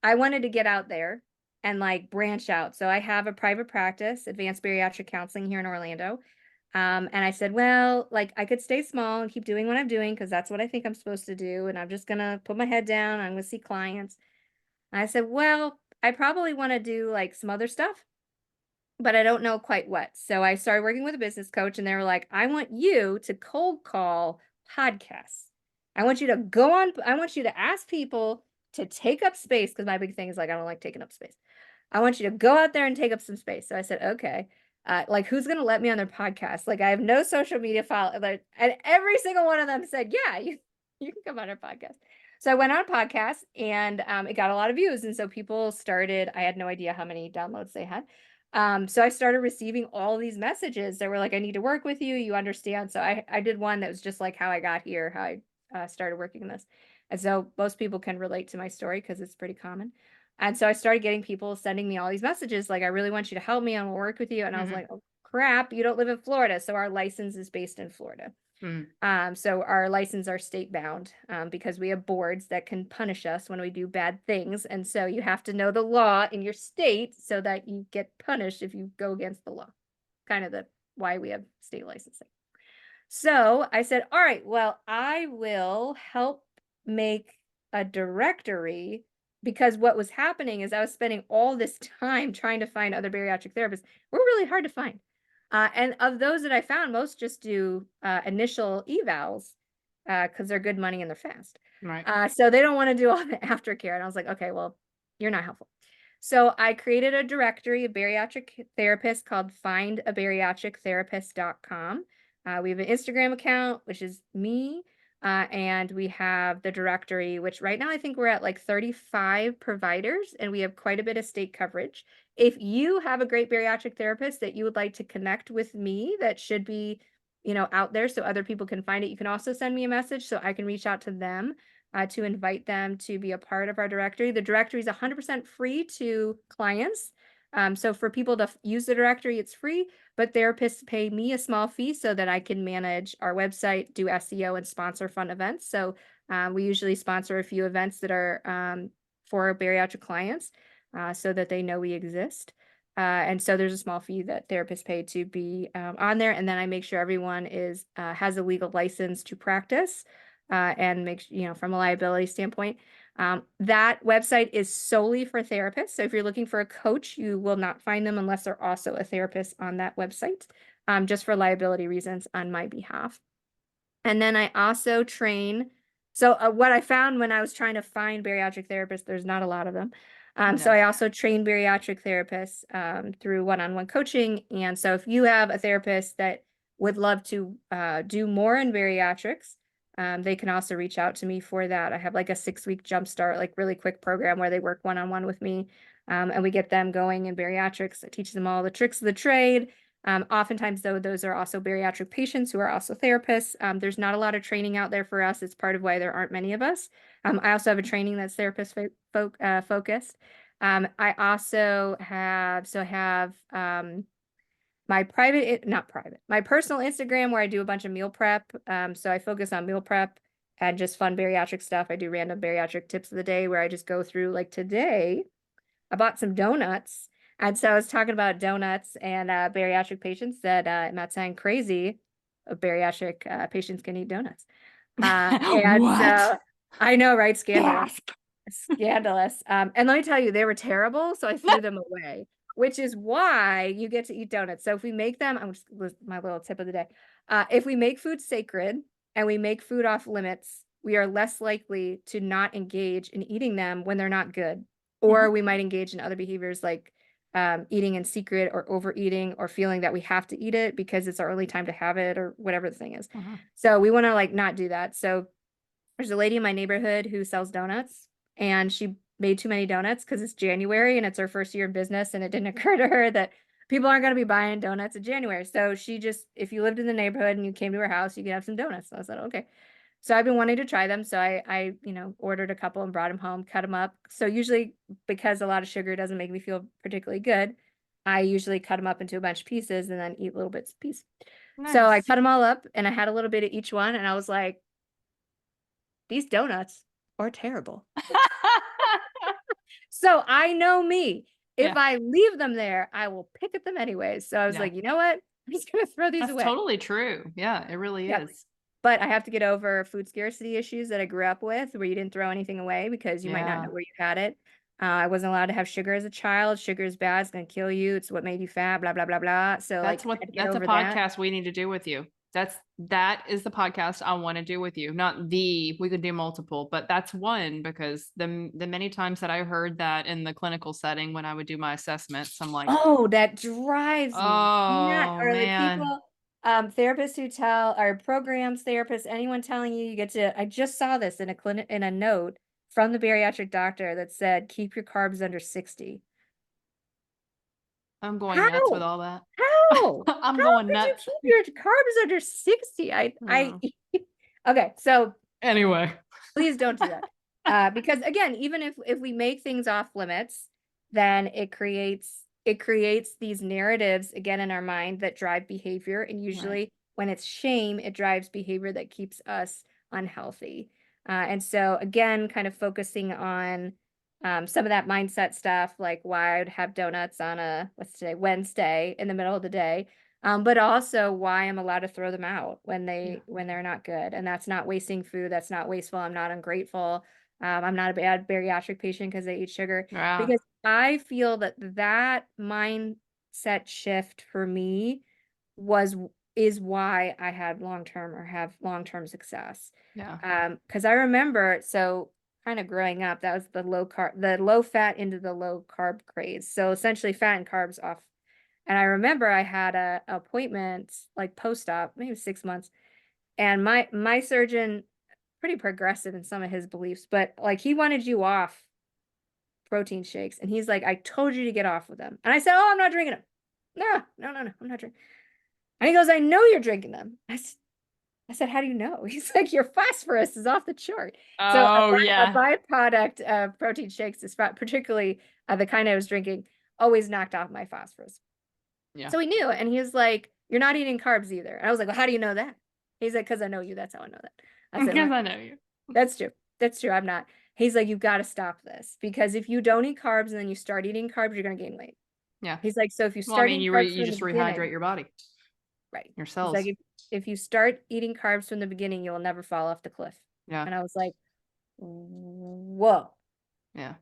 I wanted to get out there and, like, branch out. So I have a private practice, advanced bariatric counseling here in Orlando. And I said, "Well, like, I could stay small and keep doing what I'm doing because that's what I think I'm supposed to do, and I'm just gonna put my head down, I'm gonna see clients." And I said, "Well, I probably wanna do, like, some other stuff, but I don't know quite what." So I started working with a business coach and they were like, "I want you to cold call podcasts. I want you to ask people to take up space because my big thing is like I don't like taking up space. I want you to go out there and take up some space." So I said, "Okay." Like who's gonna let me on their podcast? Like I have no social media file, like, and every single one of them said, "Yeah, you can come on our podcast." So I went on a podcast and it got a lot of views. And so people started, I had no idea how many downloads they had. So I started receiving all these messages that were like, "I need to work with you. You understand." So I did one that was just like how I got here, how I started working in this. And so most people can relate to my story because it's pretty common. And so I started getting people sending me all these messages like, I really want you to help me. I want to work with you. And I was Mhm. like, oh crap, you don't live in Florida. So our license is based in Florida. Mm. So our license are state bound because we have boards that can punish us when we do bad things. And so you have to know the law in your state so that you get punished if you go against the law. Kind of the why we have state licensing. So I said, all right, well, I will help make a directory because what was happening is I was spending all this time trying to find other bariatric therapists. We're really hard to find. And of those that I found, most just do initial evals because they're good money and they're fast. Right. So they don't want to do all the aftercare. And I was like, okay, well, you're not helpful. So I created a directory of bariatric therapists called findabariatrictherapist.com. We have an Instagram account, which is me. And we have the directory, which right now I think we're at like 35 providers and we have quite a bit of state coverage. If you have a great bariatric therapist that you would like to connect with me, that should be, out there so other people can find it, you can also send me a message so I can reach out to them to invite them to be a part of our directory. The directory is 100% free to clients. So for people to use the directory, it's free, but therapists pay me a small fee so that I can manage our website, do SEO, and sponsor fun events. So we usually sponsor a few events that are for bariatric clients so that they know we exist. And so there's a small fee that therapists pay to be on there. And then I make sure everyone has a legal license to practice and from a liability standpoint. That website is solely for therapists. So if you're looking for a coach, you will not find them unless they're also a therapist on that website, just for liability reasons on my behalf. And then I also train. So what I found when I was trying to find bariatric therapists, there's not a lot of them. So No. I also train bariatric therapists through one-on-one coaching. And so if you have a therapist that would love to do more in bariatrics, they can also reach out to me for that. I have like a 6-week jumpstart, like really quick program where they work one-on-one with me. And we get them going in bariatrics. I teach them all the tricks of the trade. Oftentimes, though, those are also bariatric patients who are also therapists. There's not a lot of training out there for us. It's part of why there aren't many of us. I also have a training that's therapist focused. I also have my my personal Instagram where I do a bunch of meal prep. So I focus on meal prep and just fun bariatric stuff. I do random bariatric tips of the day where I just go through, like today, I bought some donuts. And so I was talking about donuts and bariatric patients that I'm not saying crazy, bariatric patients can eat donuts. And What? so I know, right? Scandalous. Gasp. Scandalous. And let me tell you, they were terrible. So I threw them away, which is why you get to eat donuts. So if we make them, my little tip of the day. If we make food sacred and we make food off limits, we are less likely to not engage in eating them when they're not good. Or we might engage in other behaviors like eating in secret or overeating or feeling that we have to eat it because it's our only time to have it or whatever the thing is. Mhm. So we want to like not do that. So there's a lady in my neighborhood who sells donuts and she made too many donuts because it's January and it's her first year in business and it didn't occur to her that people aren't going to be buying donuts in January. So she just, if you lived in the neighborhood and you came to her house, you could have some donuts. So I said, okay. So I've been wanting to try them. So I ordered a couple and brought them home, cut them up. So usually because a lot of sugar doesn't make me feel particularly good, I usually cut them up into a bunch of pieces and then eat little bits of piece. So I Nice. cut them all up and I had a little bit of each one and I was like, these donuts are terrible. So I know me. If Yeah. I leave them there, I will pick at them anyways. So I was Yeah. like, you know what? I'm just gonna throw these That's away. totally true. Yeah, it really Yeah. is. But I have to get over food scarcity issues that I grew up with where you didn't throw anything away because you might not Yeah. know where you had it. I wasn't allowed to have sugar as a child. Sugar is bad. It's going to kill you. It's what made you fat, blah, blah, blah, blah. So like I had to get That's a over that. podcast we need to do with you. That is the podcast I want to do with you. Not we could do multiple, but that's one because the many times that I heard that in the clinical setting when I would do my assessments, I'm like, Oh, that drives me nuts. oh Or the man. people, therapists who tell, or programs, therapists, anyone telling you get to, I just saw this in a clinic, in a note from the bariatric doctor that said, keep your carbs under 60. I'm going nuts with How? all that. How? I'm How going could you nuts. keep your carbs under 60? Oh. Okay, so Anyway. please don't do that. Because again, even if we make things off limits, then it creates these narratives again in our mind that drive behavior, and Right. usually when it's shame, it drives behavior that keeps us unhealthy. And so again, kind of focusing on some of that mindset stuff, like why I'd have donuts on a what's today, Wednesday in the middle of the day, but also why I'm allowed to throw them out Yeah. when they're not good, and that's not wasting food. That's not wasteful. I'm not ungrateful. I'm not a bad bariatric patient because I eat sugar. Yeah. Because I feel that that mindset shift for me was is why I had long-term or have long-term success. Yeah. Because I remember, so kind of growing up, that was the low fat into the low carb craze. So essentially fat and carbs off. And I remember I had a appointment like post-op, maybe 6 months, and my surgeon, pretty progressive in some of his beliefs, but like he wanted you off protein shakes. And he's like, I told you to get off with them. And I said, oh, I'm not drinking them. No, no, no, no, I'm not drinking. And he goes, I know you're drinking them. I said, how do you know? He's like, your phosphorus is off the chart. So Oh a yeah. byproduct of protein shakes is particularly the kind I was drinking, always knocked off my phosphorus. Yeah. So he knew, and he was like, you're not eating carbs either. And I was like, well, how do you know that? He's like, because I know you. That's how I know that. I said, Because well, I know you. that's true. That's true. I'm not. He's like, you've got to stop this because if you don't eat carbs and then you start eating carbs, you're going to gain weight. Yeah. He's like, so if you Well, I start mean, eating carbs you from the just rehydrate beginning, your body, right? your He's like, cells. if you start eating carbs from the beginning, you'll never fall off the cliff. Yeah. And I was like, whoa. Yeah.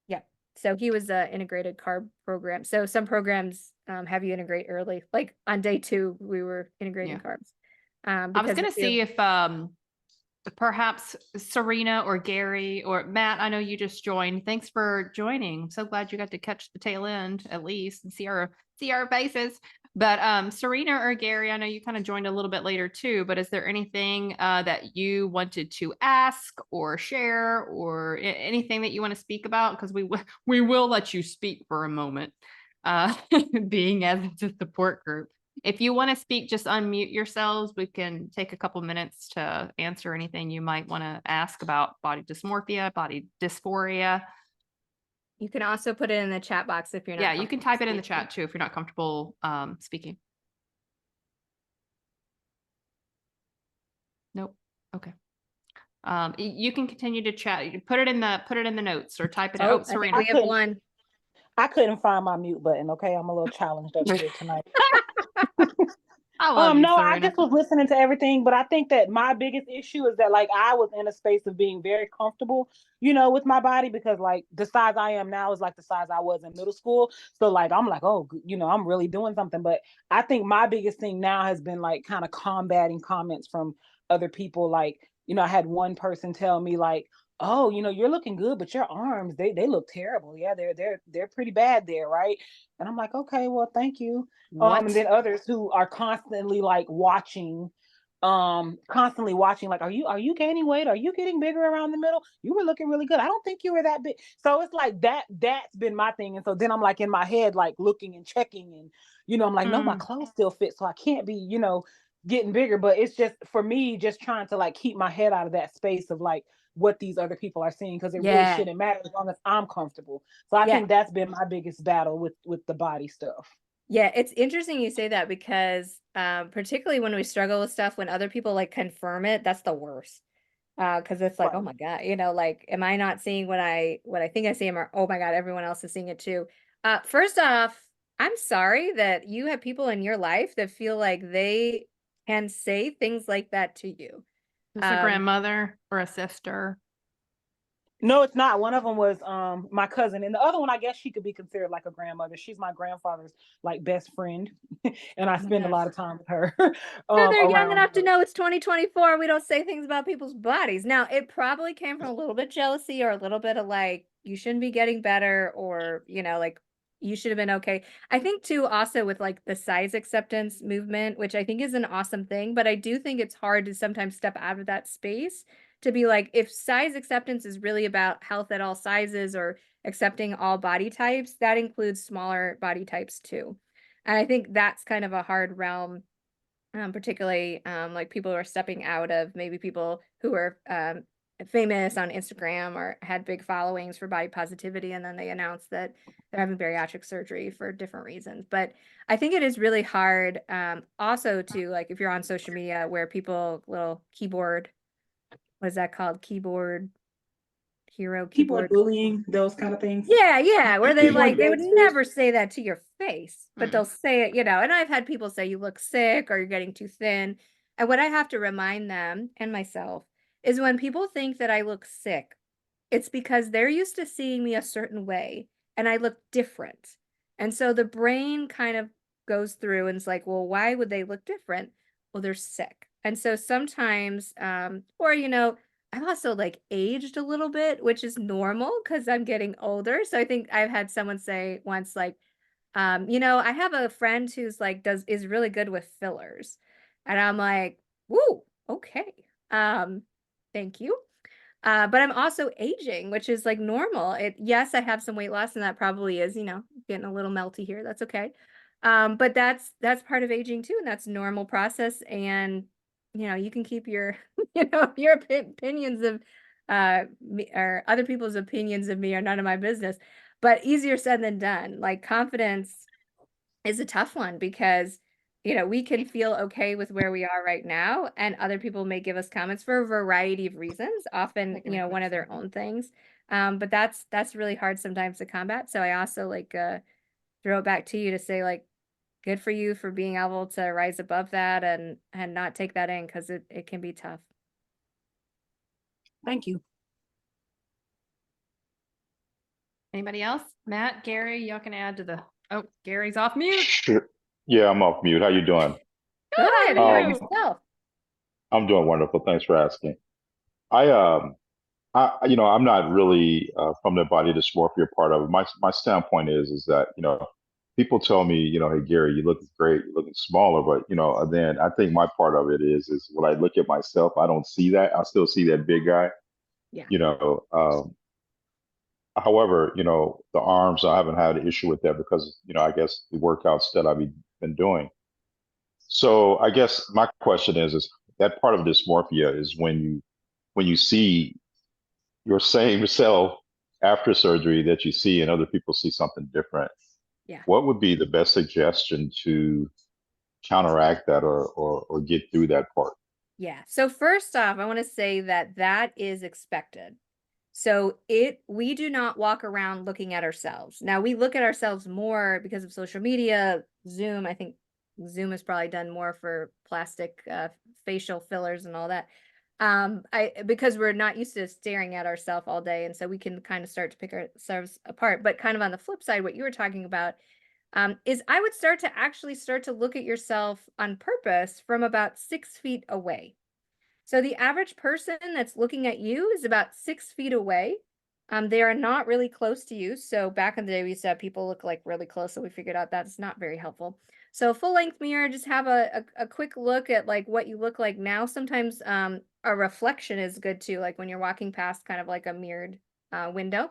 Yeah. So he was a integrated carb program. So some programs have you integrate early. Like on day 2, we were integrating Yeah. carbs I was because gonna if you see if perhaps Serena or Gary or Matt, I know you just joined. Thanks for joining. I'm so glad you got to catch the tail end at least and see our faces. But Serena or Gary, I know you kind of joined a little bit later too, but is there anything that you wanted to ask or share or anything that you want to speak about? Because we will let you speak for a moment, uh, being as it's a support group. If you want to speak, just unmute yourselves. We can take a couple minutes to answer anything you might want to ask about body dysmorphia, body dysphoria. you can also put it in the chat box if you're Yeah, not you can comfortable type it in the speaking. chat too if you're not comfortable speaking. Nope. Okay. You can continue to chat. You put it in the notes or type it in. Oh, Oh, I think Serena. I we have couldn't one. I couldn't find my mute button. Okay, I'm a little challenged up here tonight. I love you, No, I Serena. just was listening to everything, but I think that my biggest issue is that like I was in a space of being very comfortable, with my body because like the size I am now is like the size I was in middle school. So like I'm like, oh, I'm really doing something. But I think my biggest thing now has been like kind of combating comments from other people. Like, I had one person tell me like, oh, you're looking good, but your arms, they look terrible. Yeah, they're pretty bad there, right? And I'm like, okay, well, thank you. And What? then others who are constantly like constantly watching, like, are you gaining weight? Are you getting bigger around the middle? You were looking really good. I don't think you were that big. So it's like that's been my thing. And so then I'm like in my head, like looking and checking, and I'm like, no, my Mm, clothes still fit, so I can't be, getting bigger. But it's just for me, just trying to like keep my head out of that space of like what these other people are seeing, because it really Yeah. shouldn't matter as long as I'm comfortable. So I Yeah. think that's been my biggest battle with the body stuff. Yeah, it's interesting you say that because particularly when we struggle with stuff, when other people like confirm it, that's the worst. Because it's like, oh Right. my God, like, am I not seeing what I think I see, or oh my God, everyone else is seeing it too. First off, I'm sorry that you have people in your life that feel like they can say things like that to you. just a Um, grandmother or a sister. No, it's not. One of them was my cousin, and the other one, I guess she could be considered like a grandmother. She's my grandfather's like best friend, and I oh my spend a gosh. lot of time with her No, they're young around enough to her. know it's 2024. We don't say things about people's bodies. Now, it probably came from a little bit jealousy or a little bit of like, you shouldn't be getting better, or, like you should have been okay. I think too, also with like the size acceptance movement, which I think is an awesome thing, but I do think it's hard to sometimes step out of that space to be like, if size acceptance is really about health at all sizes or accepting all body types, that includes smaller body types too. And I think that's kind of a hard realm, particularly like people who are stepping out of, maybe people who are famous on Instagram or had big followings for body positivity, and then they announced that they're having bariatric surgery for different reasons. But I think it is really hard, also to, like, if you're on social media where people little keyboard, what is that called? Keyboard hero, Keyboard keyboard. bullying, those kind of things. Yeah, where they Keyboard like, they would gangsters. never say that to your face, but Mm. they'll say it, and I've had people say you look sick or you're getting too thin. And what I have to remind them and myself is when people think that I look sick, it's because they're used to seeing me a certain way and I look different. And so the brain kind of goes through and it's like, well, why would they look different? Well, they're sick. And so sometimes, or, I've also like aged a little bit, which is normal because I'm getting older. So I think I've had someone say once, like, I have a friend who's like, is really good with fillers. And I'm like, woo, okay. Thank you. But I'm also aging, which is like normal. Yes, I have some weight loss, and that probably is, getting a little melty here. That's okay. But that's part of aging too, and that's normal process. And you can keep your, your opinions of me, or other people's opinions of me are none of my business. But easier said than done. Like confidence is a tough one because we can feel okay with where we are right now, and other people may give us comments for a variety of reasons, often one of their own things. But that's really hard sometimes to combat. So I also like throw it back to you to say, like, good for you for being able to rise above that and not take that in, because it can be tough. Thank you. Anybody else? Matt, Gary, y'all can add to the, oh, Gary's off mute. Sure. Yeah, I'm off mute. How you doing? Good, how Good. are How about you? yourself? I'm doing wonderful. Thanks for asking. I I'm not really from the body dysmorphia part of it. My standpoint is that people tell me hey Gary, you look great, you're looking smaller, but then I think my part of it is when I look at myself, I don't see that. I still see that big guy. Yeah. However, the arms, I haven't had an issue with that because I guess the workouts that I've been doing. So I guess my question is that part of dysmorphia is when you see your same self after surgery that you see and other people see something different. Yeah. What would be the best suggestion to counteract that or get through that part? Yeah. So first off, I want to say that is expected. So we do not walk around looking at ourselves. Now we look at ourselves more because of social media, Zoom. I think Zoom has probably done more for plastic facial fillers and all that. Because we're not used to staring at ourselves all day, and so we can kind of start to pick ourselves apart. But kind of on the flip side, what you were talking about is I would start to look at yourself on purpose from about 6 feet away. So the average person that's looking at you is about 6 feet away. They are not really close to you. So back in the day, we used to have people look like really close. So we figured out that's not very helpful. So full length mirror, just have a quick look at like what you look like now. Sometimes a reflection is good too, like when you're walking past kind of like a mirrored window,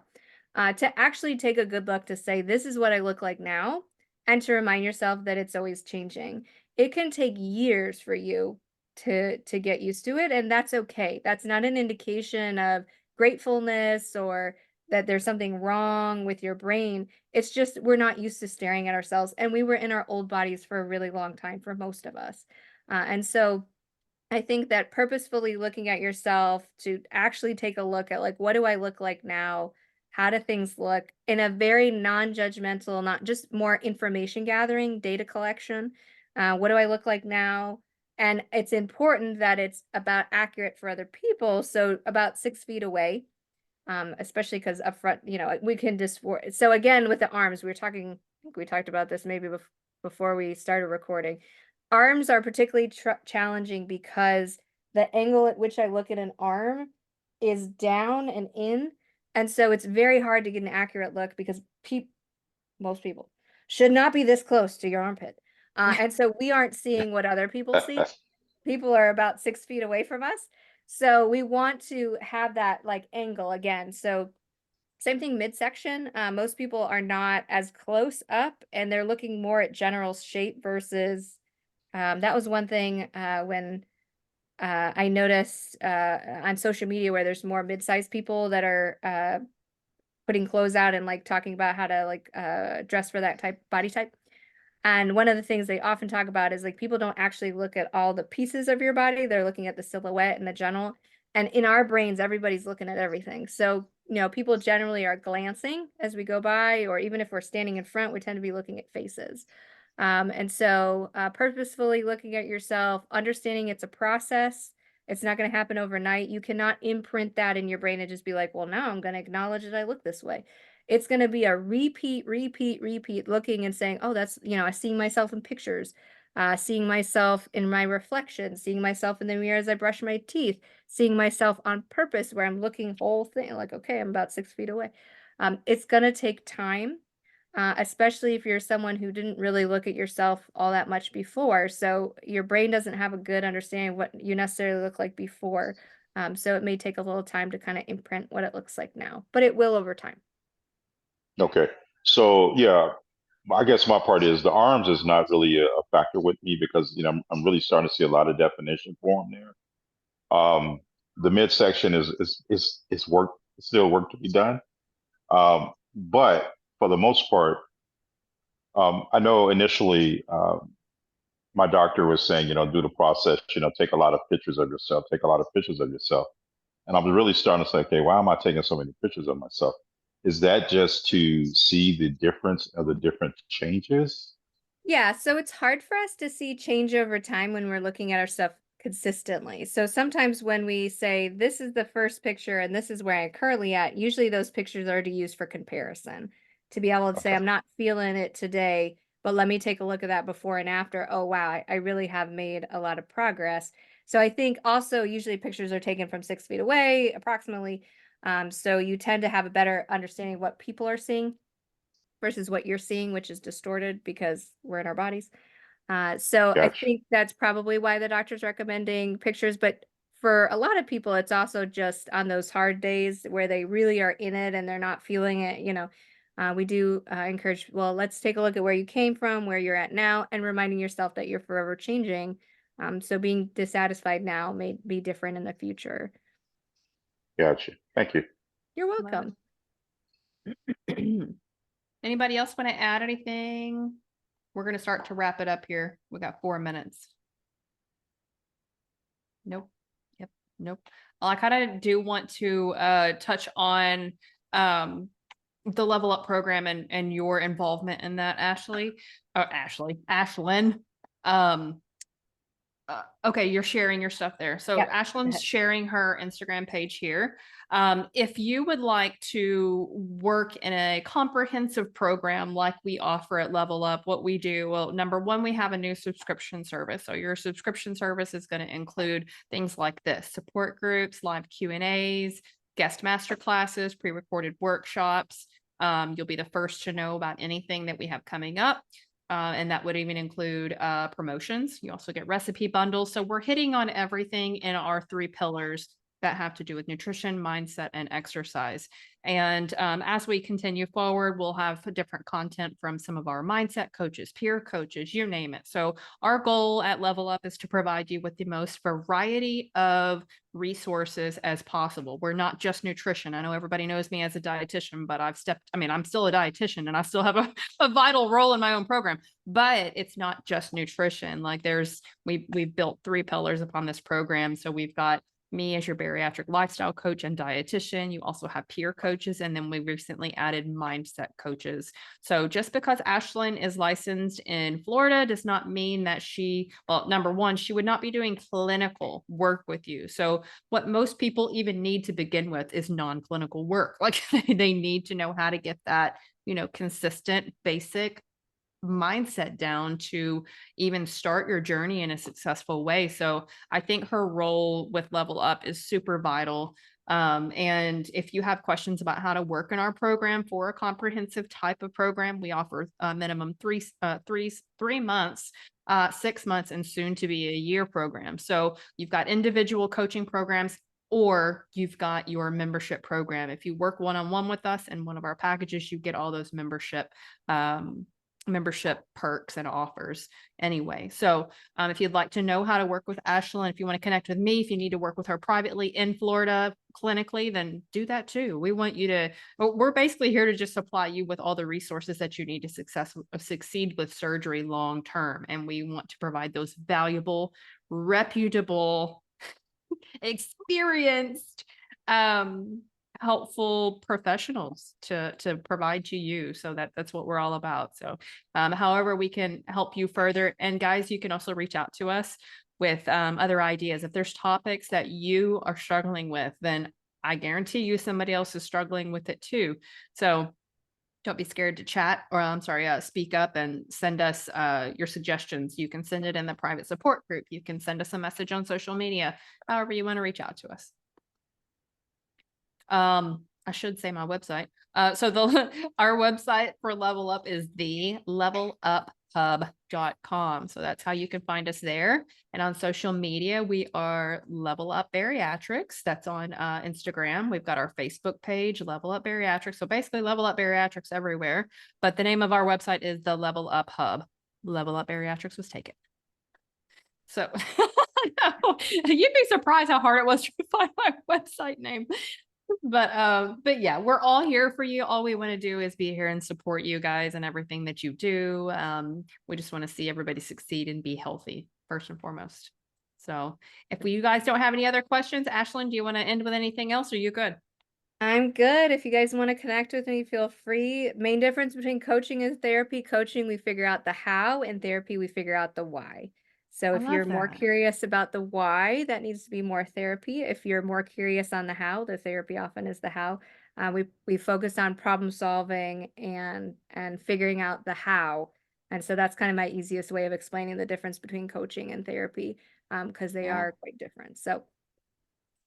to actually take a good look to say, this is what I look like now. And to remind yourself that it's always changing. It can take years for you to get used to it, and that's okay. That's not an indication of gratefulness or that there's something wrong with your brain. It's just we're not used to staring at ourselves, and we were in our old bodies for a really long time for most of us. And so I think that purposefully looking at yourself to actually take a look at, like, what do I look like now? How do things look in a very non-judgmental, not just more information gathering, data collection? What do I look like now? And it's important that it's about accurate for other people. So about 6 feet away, especially because up front, we can so again, with the arms, I think we talked about this maybe before we started recording. Arms are particularly challenging because the angle at which I look at an arm is down and in. And so it's very hard to get an accurate look because most people should not be this close to your armpit. And so we aren't seeing what other people see. People are about 6 feet away from us. So we want to have that like angle again. So same thing midsection. Most people are not as close up and they're looking more at general shape versus that was one thing when I notice on social media where there's more mid-sized people that are putting clothes out and like talking about how to like dress for that body type. And one of the things they often talk about is like people don't actually look at all the pieces of your body. They're looking at the silhouette and the general. And in our brains, everybody's looking at everything. So, people generally are glancing as we go by, or even if we're standing in front, we tend to be looking at faces. And so purposefully looking at yourself, understanding it's a process. It's not going to happen overnight. You cannot imprint that in your brain and just be like, well, now I'm going to acknowledge that I look this way. It's going to be a repeat looking and saying, oh, that's, seeing myself in pictures, seeing myself in my reflection, seeing myself in the mirror as I brush my teeth, seeing myself on purpose where I'm looking whole thing like, okay, I'm about 6 feet away. It's going to take time. Especially if you're someone who didn't really look at yourself all that much before. So your brain doesn't have a good understanding of what you necessarily look like before. So it may take a little time to kind of imprint what it looks like now, but it will over time. Okay. So yeah, I guess my part is the arms is not really a factor with me because I'm really starting to see a lot of definition for them there. The midsection is work, still work to be done. But for the most part, I know initially my doctor was saying, do the process, take a lot of pictures of yourself, take a lot of pictures of yourself. And I'm really starting to say, okay, why am I taking so many pictures of myself? Is that just to see the difference of the different changes? Yeah, so it's hard for us to see change over time when we're looking at our stuff consistently. So sometimes when we say this is the first picture and this is where I'm currently at, usually those pictures are to use for comparison to be able to say, Okay. I'm not feeling it today, but let me take a look at that before and after. Oh, wow, I really have made a lot of progress. So I think also usually pictures are taken from 6 feet away, approximately. So you tend to have a better understanding of what people are seeing versus what you're seeing, which is distorted because we're in our bodies. So I Gotcha. think that's probably why the doctor's recommending pictures. But for a lot of people, it's also just on those hard days where they really are in it and they're not feeling it. We do encourage, well, let's take a look at where you came from, where you're at now, and reminding yourself that you're forever changing. So being dissatisfied now may be different in the future. Gotcha. Thank you. You're Love welcome. it. Anybody else want to add anything? We're going to start to wrap it up here. We got 4 minutes. Nope. Yep. Nope. Well, I kind of do want to touch on the Level Up program and your involvement in that, Ashlyn. Okay, you're sharing your stuff there. So Yep. Ashlyn's sharing her Instagram page here. If you would like to work in a comprehensive program like we offer at Level Up, what we do, well, number one, we have a new subscription service. So your subscription service is going to include things like this: support groups, live Q&As, guest master classes, pre-recorded workshops. You'll be the first to know about anything that we have coming up. And that would even include promotions. You also get recipe bundles. So we're hitting on everything in our 3 pillars that have to do with nutrition, mindset, and exercise. And as we continue forward, we'll have different content from some of our mindset coaches, peer coaches, you name it. So our goal at Level Up is to provide you with the most variety of resources as possible. We're not just nutrition. I know everybody knows me as a dietitian, but I'm still a dietitian and I still have a vital role in my own program, but it's not just nutrition. Like we've built 3 pillars upon this program. So we've got me as your bariatric lifestyle coach and dietitian. You also have peer coaches, and then we recently added mindset coaches. So just because Ashlyn is licensed in Florida does not mean that number one, she would not be doing clinical work with you. So what most people even need to begin with is non-clinical work. Like they need to know how to get that, consistent, basic mindset down to even start your journey in a successful way. So I think her role with Level Up is super vital. And if you have questions about how to work in our program for a comprehensive type of program, we offer a minimum 3 months, 6 months, and soon to be a year program. So you've got individual coaching programs, or you've got your membership program. If you work one-on-one with us in one of our packages, you get all those membership membership perks and offers anyway. So if you'd like to know how to work with Ashlyn, if you want to connect with me, if you need to work with her privately in Florida clinically, then do that too. We want you to, we're basically here to just supply you with all the resources that you need to succeed with surgery long term. And we want to provide those valuable, reputable, experienced, helpful professionals to provide to you. So that's what we're all about. So however we can help you further. And guys, you can also reach out to us with other ideas. If there's topics that you are struggling with, then I guarantee you somebody else is struggling with it too. So don't be scared to chat, or I'm sorry, speak up and send us your suggestions. You can send it in the private support group. You can send us a message on social media, however you want to reach out to us. I should say my website. So our website for Level Up is the leveluphub.com. So that's how you can find us there. And on social media, we are Level Up Bariatrics. That's on Instagram. We've got our Facebook page, Level Up Bariatrics. So basically Level Up Bariatrics everywhere. But the name of our website is the Level Up Hub. Level Up Bariatrics was taken. So you'd be surprised how hard it was to find my website name. But yeah, we're all here for you. All we want to do is be here and support you guys and everything that you do. We just want to see everybody succeed and be healthy first and foremost. So if you guys don't have any other questions, Ashlyn, do you want to end with anything else? Or are you good? I'm good. If you guys want to connect with me, feel free. Main difference between coaching and therapy, coaching, we figure out the how, and therapy, we figure out the why. So I if you're love more that. curious about the why, that needs to be more therapy. If you're more curious on the how, the therapy often is the how. We focus on problem solving and figuring out the how. And so that's kind of my easiest way of explaining the difference between coaching and therapy, because they Yeah. are quite different. So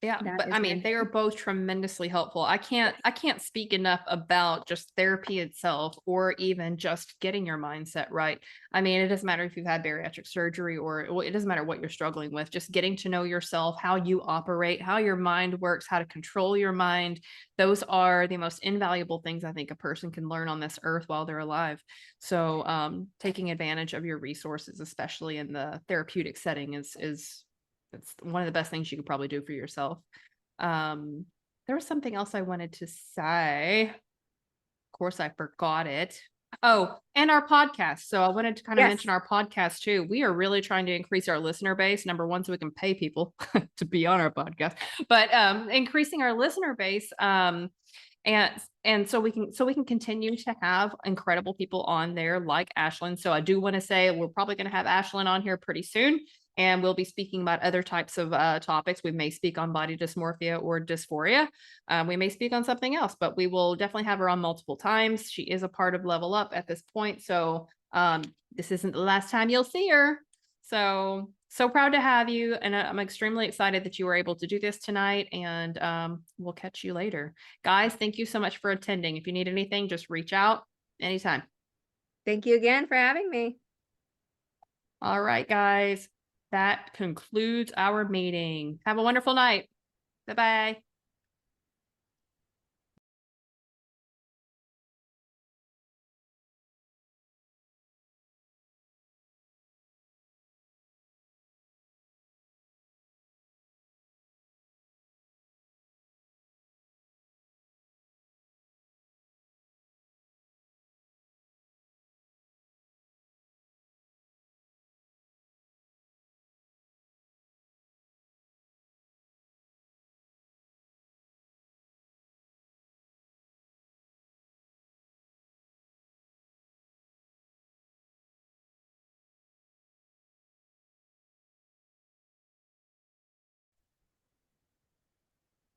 Yeah, that but is I my mean, they are thing. both tremendously helpful. I can't speak enough about just therapy itself, or even just getting your mindset right. I mean, it doesn't matter if you've had bariatric surgery, or well, it doesn't matter what you're struggling with, just getting to know yourself, how you operate, how your mind works, how to control your mind. Those are the most invaluable things I think a person can learn on this earth while they're alive. So taking advantage of your resources, especially in the therapeutic setting, is it's one of the best things you could probably do for yourself. There was something else I wanted to say. Of course, I forgot it. Oh, and our podcast. So I wanted to kind of Yes. mention our podcast too. We are really trying to increase our listener base. Number one, so we can pay people to be on our podcast, but increasing our listener base. And so we can continue to have incredible people on there like Ashlyn. So I do want to say we're probably going to have Ashlyn on here pretty soon, and we'll be speaking about other types of topics. We may speak on body dysmorphia or dysphoria. We may speak on something else, but we will definitely have her on multiple times. She is a part of Level Up at this point. So this isn't the last time you'll see her. So proud to have you. And I'm extremely excited that you were able to do this tonight, and we'll catch you later. Guys, thank you so much for attending. If you need anything, just reach out anytime. Thank you again for having me. All right, guys, that concludes our meeting. Have a wonderful night. Bye-bye.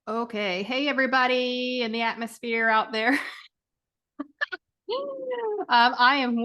Okay. Hey, everybody in the atmosphere out there. I am